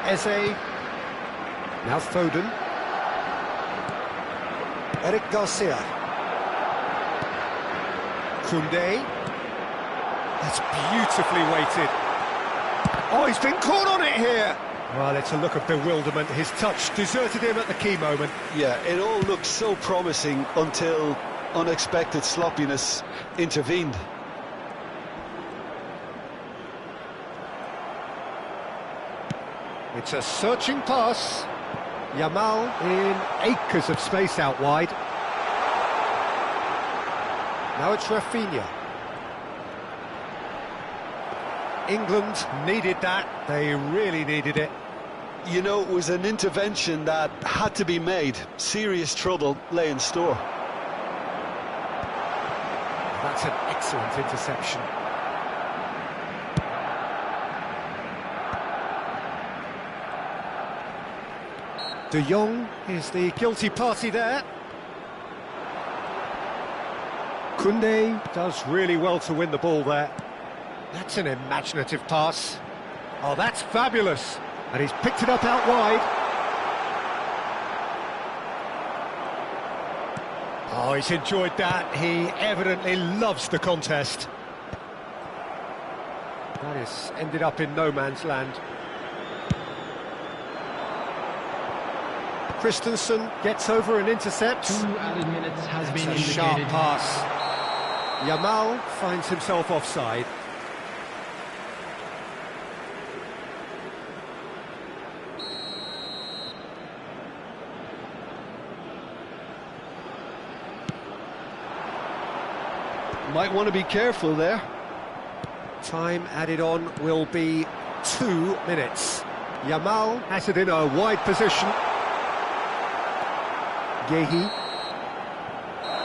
Eze. Now Foden. Eric Garcia. Koundé. That's beautifully weighted. Oh, he's been caught on it here. Well, it's a look of bewilderment. His touch deserted him at the key moment. Yeah, it all looked so promising until unexpected sloppiness intervened. It's a searching pass. Yamal in acres of space out wide. Now it's Rafinha. England needed that. They really needed it. You know, it was an intervention that had to be made. Serious trouble lay in store. That's an excellent interception. De Jong is the guilty party there. Koundé does really well to win the ball there. That's an imaginative pass. Oh, that's fabulous. And he's picked it up out wide. Oh, he's enjoyed that. He evidently loves the contest. That has ended up in no man's land. Christensen gets over and intercepts. 2 added minutes has been It's a indicated. sharp pass. Yamal finds himself offside. Might want to be careful there. Time added on will be 2 minutes. Yamal has it in a wide position. Gehi.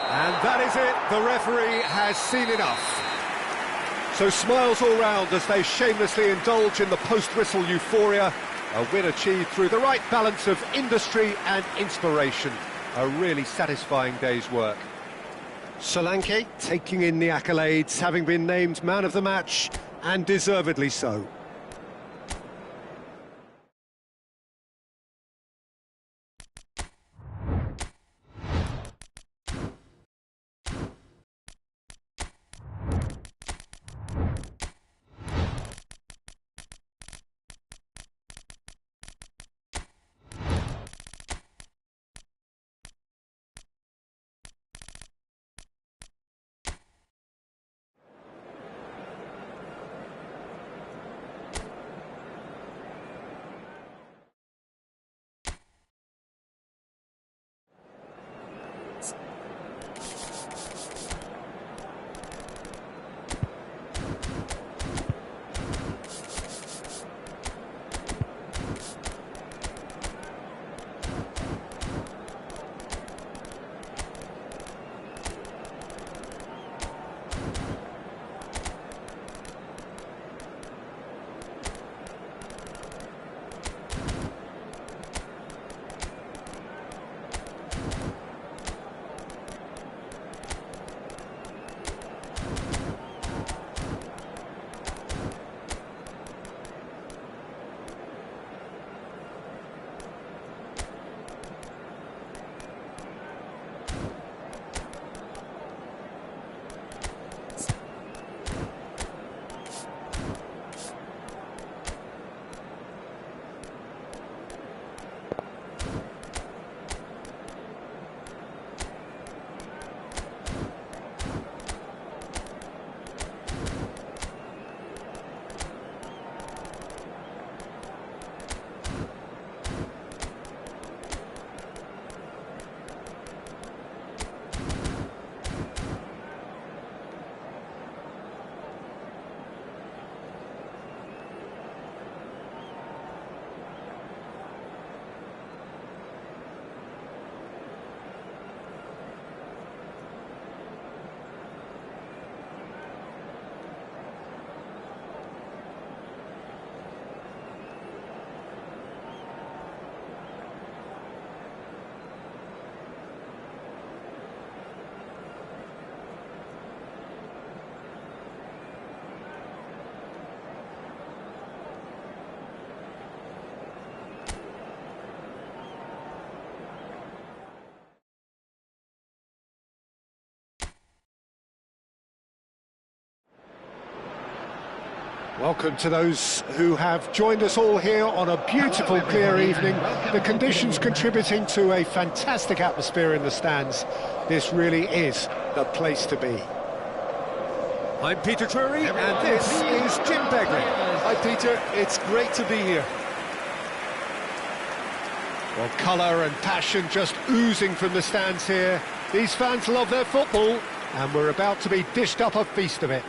And that is it. The referee has seen enough. So smiles all round as they shamelessly indulge in the post-whistle euphoria. A win achieved through the right balance of industry and inspiration. A really satisfying day's work. Solanke taking in the accolades, having been named man of the match, and deservedly so. Welcome to those who have joined us all here on a beautiful, clear evening. The conditions contributing to a fantastic atmosphere in the stands. This really is the place to be. I'm Peter Drury, and this is Jim Begley. Hi Peter, it's great to be here. Well, colour and passion just oozing from the stands here. These fans love their football, and we're about to be dished up a feast of it.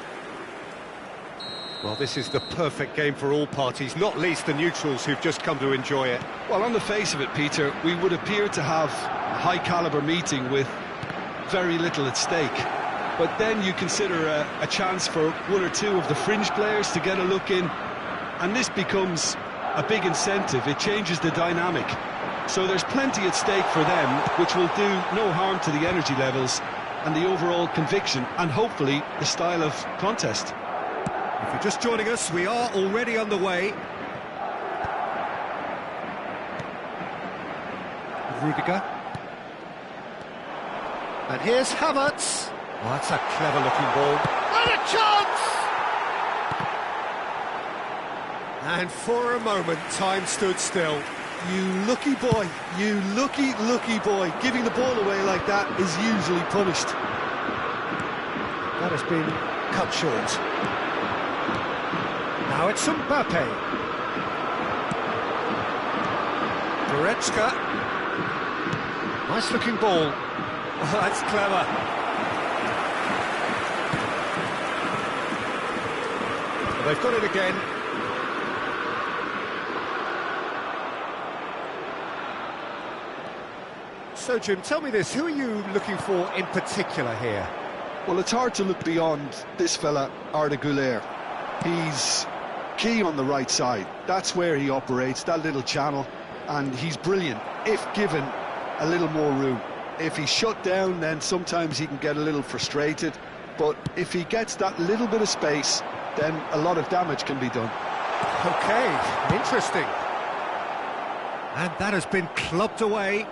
Well, this is the perfect game for all parties, not least the neutrals who've just come to enjoy it. Well, on the face of it, Peter, we would appear to have a high-caliber meeting with very little at stake. But then you consider a chance for one or two of the fringe players to get a look in, and this becomes a big incentive. It changes the dynamic. So there's plenty at stake for them, which will do no harm to the energy levels and the overall conviction, and hopefully the style of contest. If you're just joining us, we are already underway. Rudiger. And here's Havertz. Oh, that's a clever-looking ball. And a chance! And for a moment, time stood still. You lucky boy, you lucky boy. Giving the ball away like that is usually punished. That has been cut short. Now it's Mbappe. Goretzka. Nice looking ball. Oh, that's clever. Well, they've got it again. So, Jim, tell me this, who are you looking for in particular here? Well, it's hard to look beyond this fella, Arda Güler. He's key on the right side. That's where he operates, that little channel, and he's brilliant if given a little more room. If he's shut down, then sometimes he can get a little frustrated, but if he gets that little bit of space, then a lot of damage can be done. Okay, interesting. And that has been clubbed away.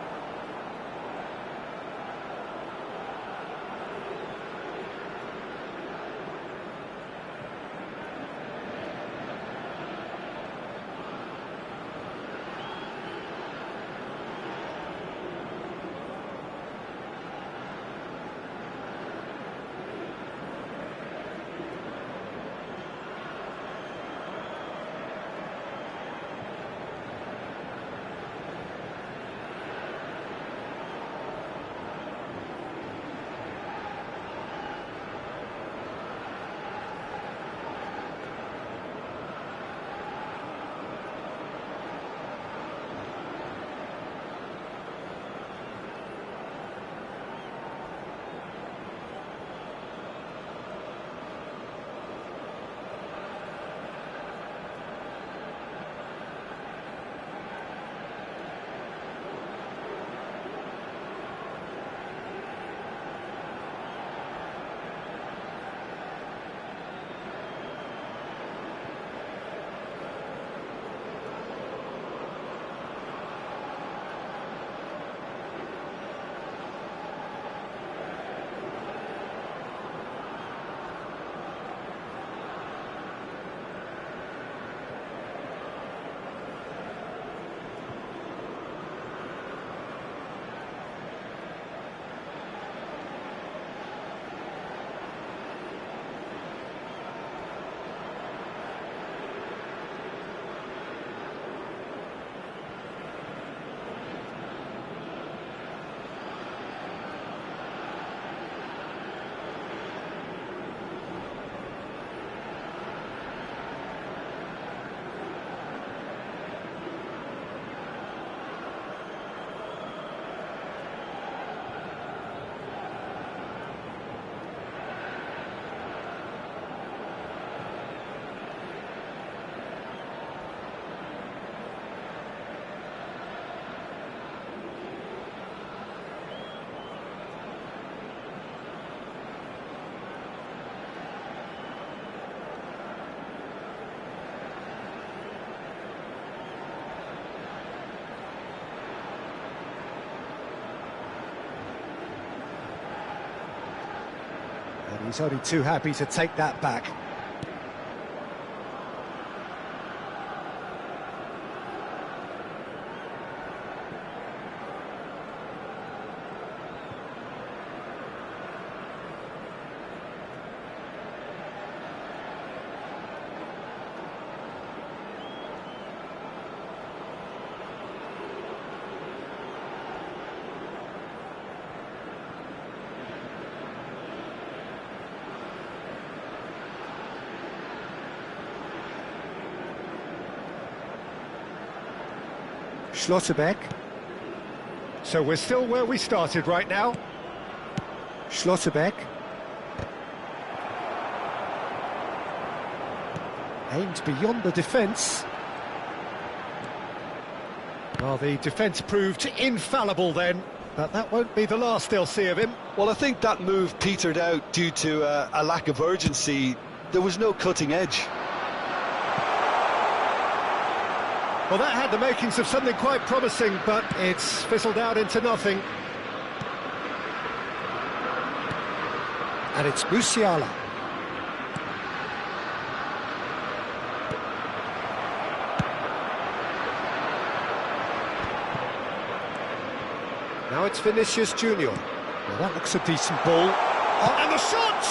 And he's only too happy to take that back. Schlotterbeck. So we're still where we started right now. Schlotterbeck. Aimed beyond the defence. Well, the defence proved infallible then, but that won't be the last they'll see of him. Well, I think that move petered out due to a lack of urgency. There was no cutting edge. Well, that had the makings of something quite promising, but it's fizzled out into nothing. And it's Musiala. Now it's Vinicius Junior. Well, that looks a decent ball. Oh, and the shot!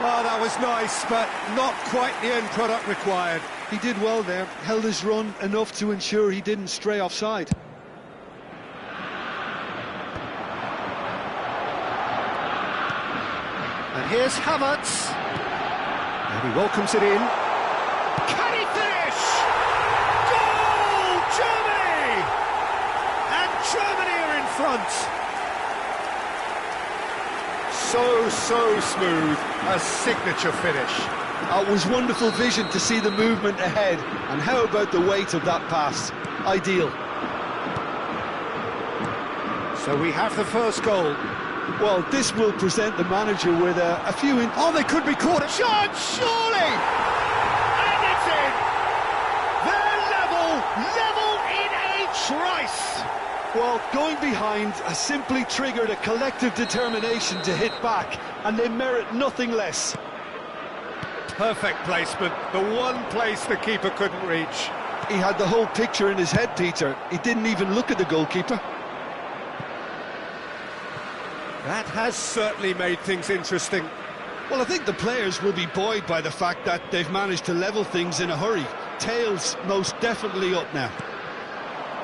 Oh, that was nice, but not quite the end product required. He did well there, held his run enough to ensure he didn't stray offside. And here's Havertz. And he welcomes it in. Can he finish? Goal! Germany! And Germany are in front. So smooth. A signature finish. It was wonderful vision to see the movement ahead, and how about the weight of that pass? Ideal. So we have the first goal. Well, this will present the manager with a few... Oh, they could be caught. Shot, surely! And it's in! They're level in a trice! Well, going behind has simply triggered a collective determination to hit back, and they merit nothing less. Perfect placement, the one place the keeper couldn't reach. He had the whole picture in his head, Peter. He didn't even look at the goalkeeper. That has certainly made things interesting. Well, I think the players will be buoyed by the fact that they've managed to level things in a hurry. Tails most definitely up now.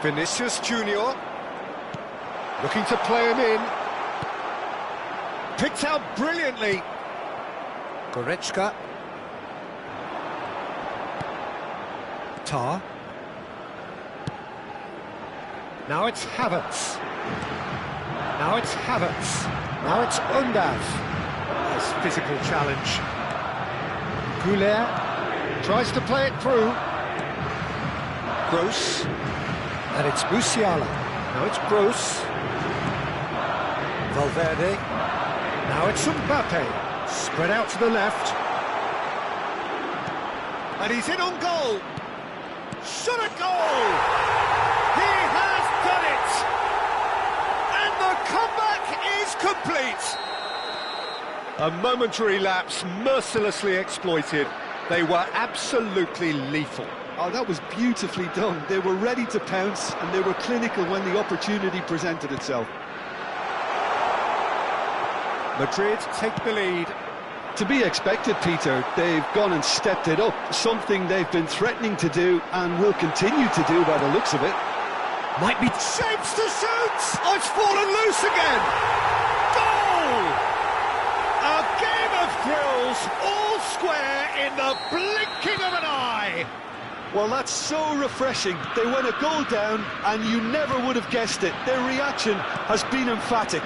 Vinicius Junior looking to play him in. Picked out brilliantly. Goretzka. Tar. Now it's Havertz. Now it's Havertz. Now it's Undav. Nice physical challenge. Goulet tries to play it through. Gross. And it's Musiala. Now it's Gross. Valverde. Now it's Mbappe. Spread out to the left. And he's in on goal. Shot a goal! He has done it! And the comeback is complete! A momentary lapse mercilessly exploited. They were absolutely lethal. Oh, that was beautifully done. They were ready to pounce, and they were clinical when the opportunity presented itself. Madrid take the lead. To be expected, Peter. They've gone and stepped it up, something they've been threatening to do and will continue to do by the looks of it. Might be shapes to shoot! Oh, it's fallen loose again! Goal! A game of thrills, all square in the blinking of an eye! Well, that's so refreshing. They went a goal down and you never would have guessed it. Their reaction has been emphatic.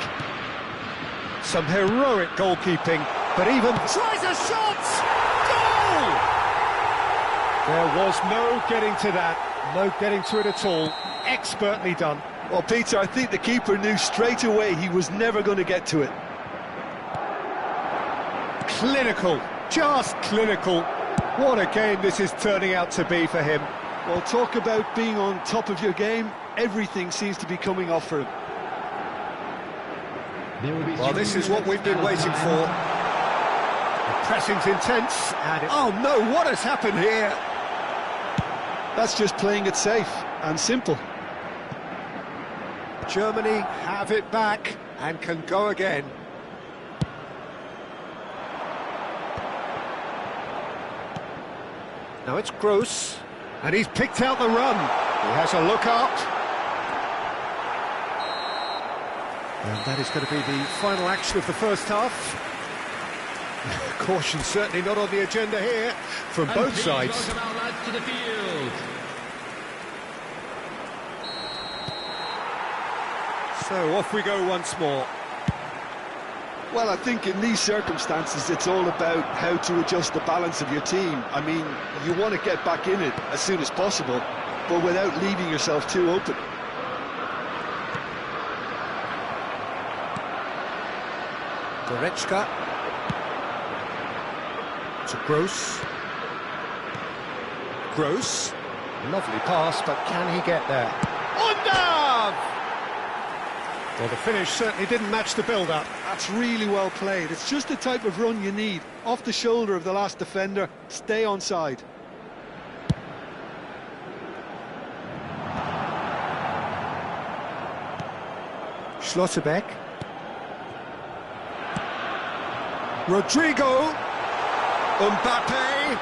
Some heroic goalkeeping, but even tries a shot! Goal! There was no getting to that, no getting to it at all. Expertly done. Well, Peter, I think the keeper knew straight away he was never going to get to it. Clinical, just clinical. What a game this is turning out to be for him. Well, talk about being on top of your game. Everything seems to be coming off for him. Well, this is what we've been waiting for. The pressing's intense, and oh no, what has happened here? That's just playing it safe and simple. Germany have it back and can go again. Now it's Gross, and he's picked out the run. He has a look up. And that is going to be the final action of the first half. Caution certainly not on the agenda here from both sides. So off we go once more. Well, I think in these circumstances, it's all about how to adjust the balance of your team. I mean, you want to get back in it as soon as possible, but without leaving yourself too open. Goretzka. To Gross. Gross. Lovely pass, but can he get there? Undav! Well, the finish certainly didn't match the build-up. That's really well played. It's just the type of run you need. Off the shoulder of the last defender, stay onside. Schlotterbeck. Rodrigo. Mbappe.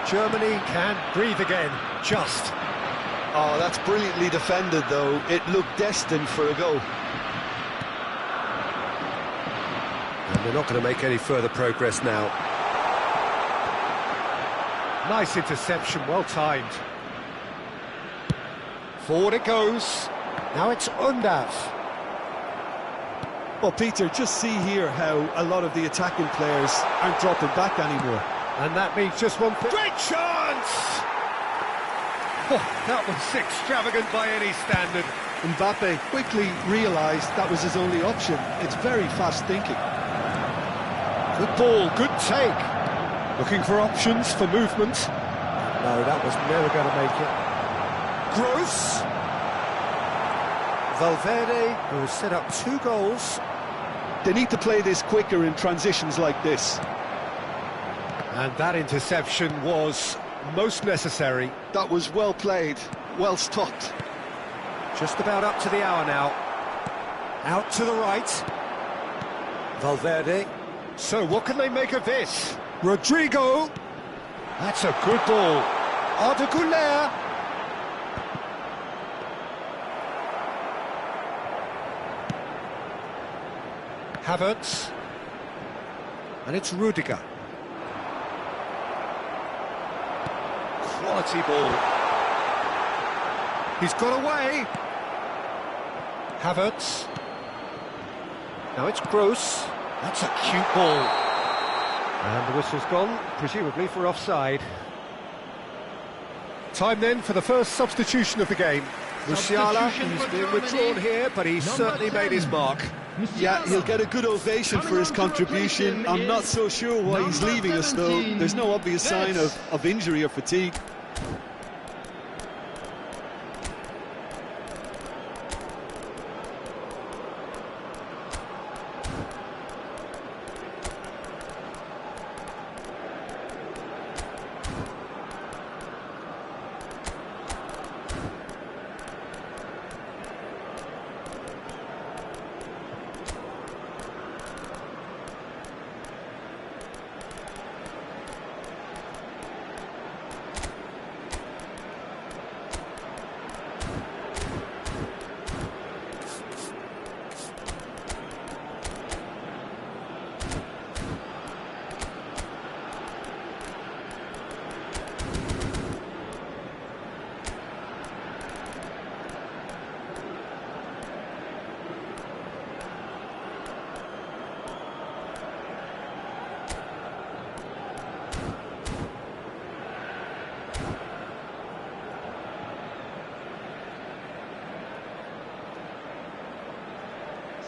Germany can breathe again, just. Oh, that's brilliantly defended, though. It looked destined for a goal. And they're not going to make any further progress now. Nice interception, well timed. Forward it goes. Now it's Undav. Well, Peter, just see here how a lot of the attacking players aren't dropping back anymore. And that means just one thing. Great chance! Oh, that was extravagant by any standard. Mbappe quickly realised that was his only option. It's very fast thinking. Good ball, good take. Looking for options for movement. No, that was never going to make it. Gross. Valverde, who has set up 2 goals. They need to play this quicker in transitions like this. And that interception was most necessary. That was well played, well stopped. Just about up to the hour now. Out to the right. Valverde. So what can they make of this? Rodrigo. That's a good ball. Arda Güler. Havertz. And it's Rudiger. Quality ball. He's got away. Havertz. Now it's Gross. That's a cute ball. And the whistle's gone, presumably for offside. Time then for the first substitution of the game. Musiala, he's been withdrawn here, but he's certainly made his mark. Yeah, he'll get a good ovation for his contribution. I'm not so sure why he's leaving us, though. There's no obvious sign of injury or fatigue.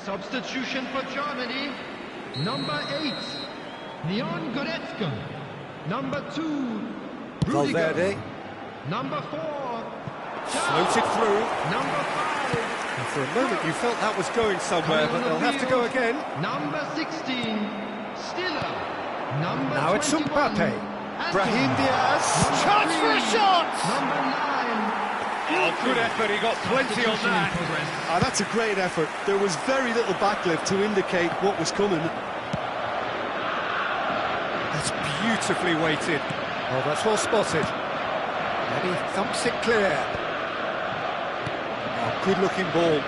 Substitution for Germany, number 8, Leon Goretzka. Number 2, Rudiger. Valverde. Number 4, Floated through. Number 5, And for a moment you felt that was going somewhere, but they'll have to go again. number 16, Stiller. Number Now it's 21, Mbappe. Anthony. Brahim Diaz. Number Chance for a 3, shot! Number 9. Oh, good effort, he got plenty on that. Ah, that's a great effort. There was very little backlift to indicate what was coming. That's beautifully weighted. Oh, that's well spotted. And he thumps it clear. Oh, good-looking ball.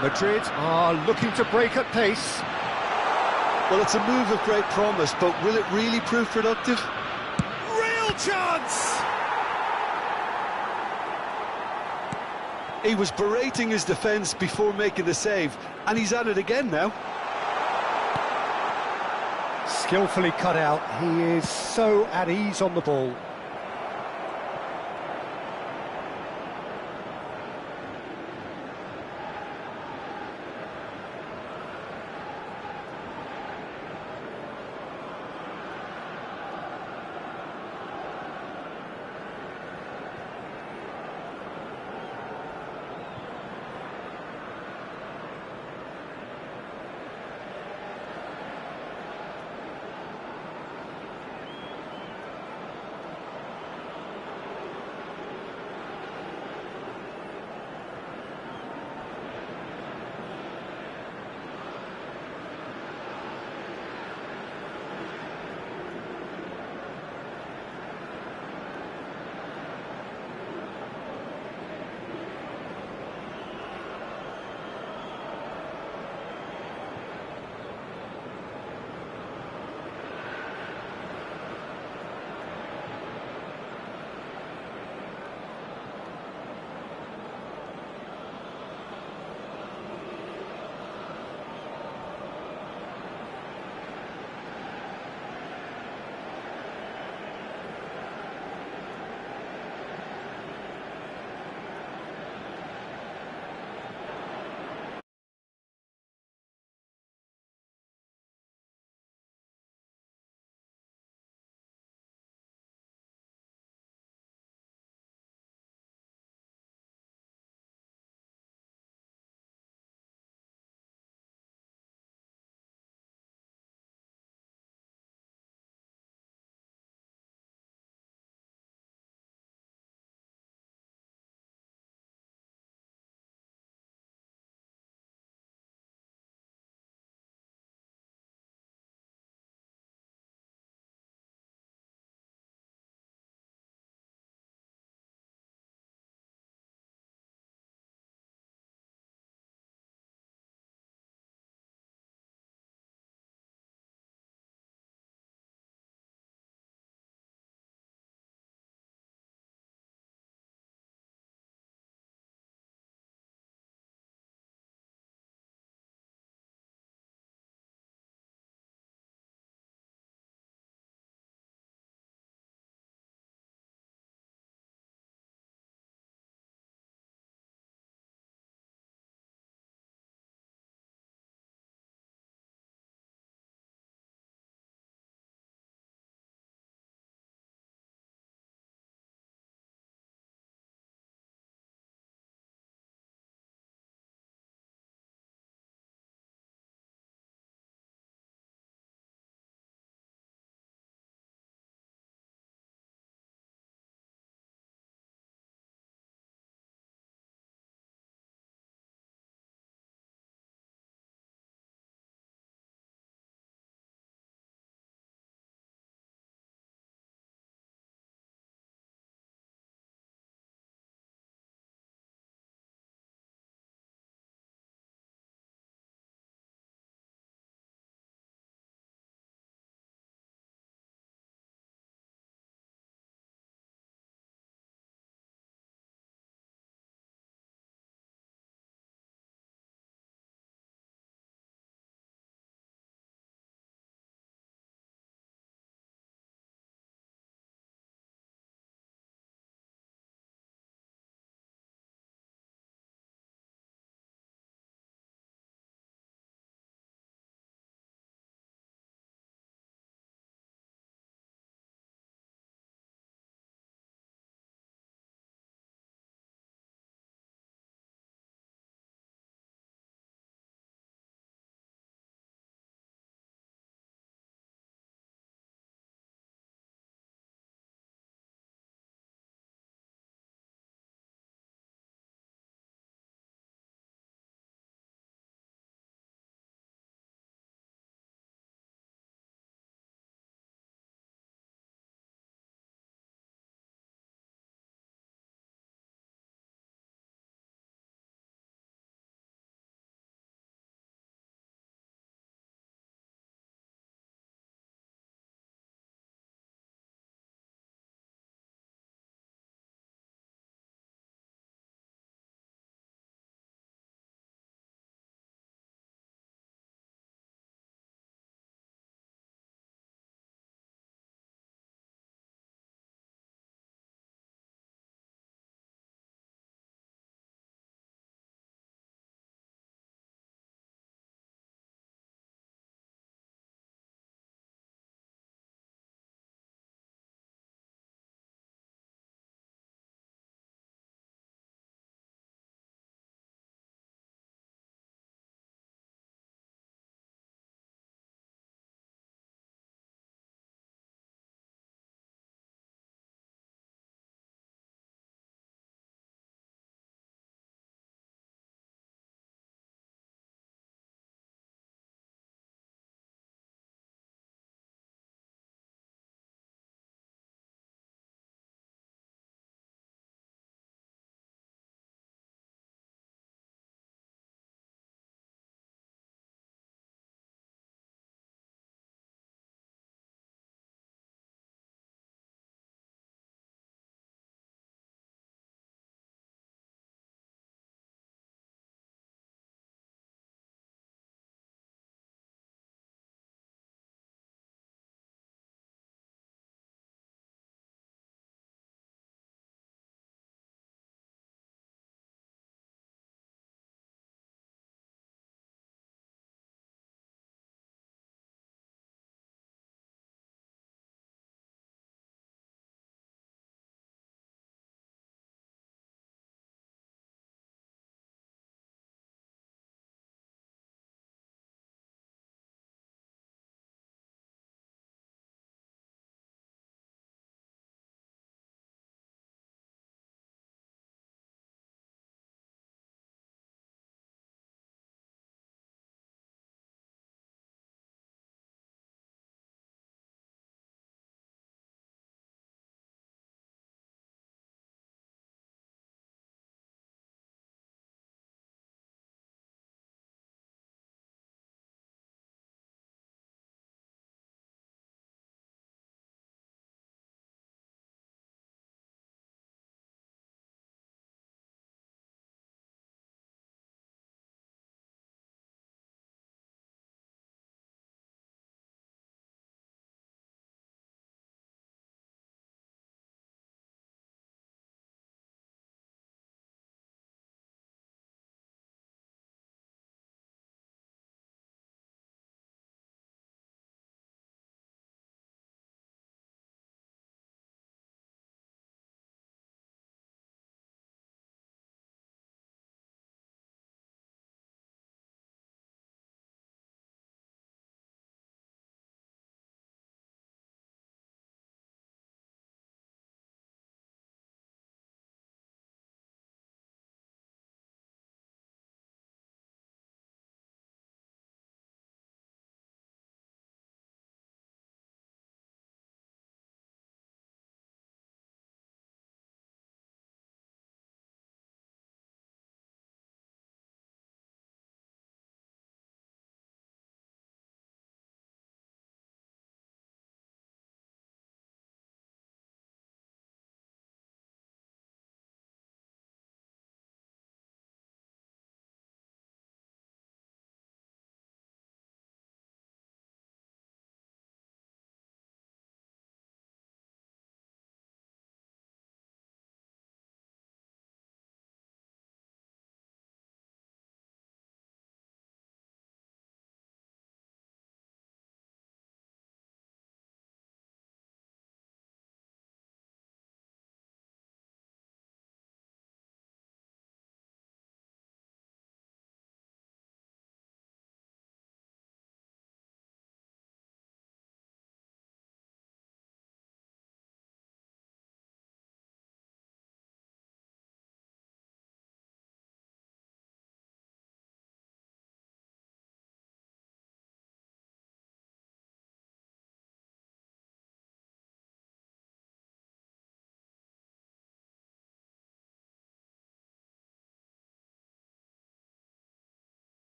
Madrid are looking to break at pace. Well, it's a move of great promise, but will it really prove productive? Real chance! He was berating his defence before making the save, and he's at it again now. Skillfully cut out. He is so at ease on the ball.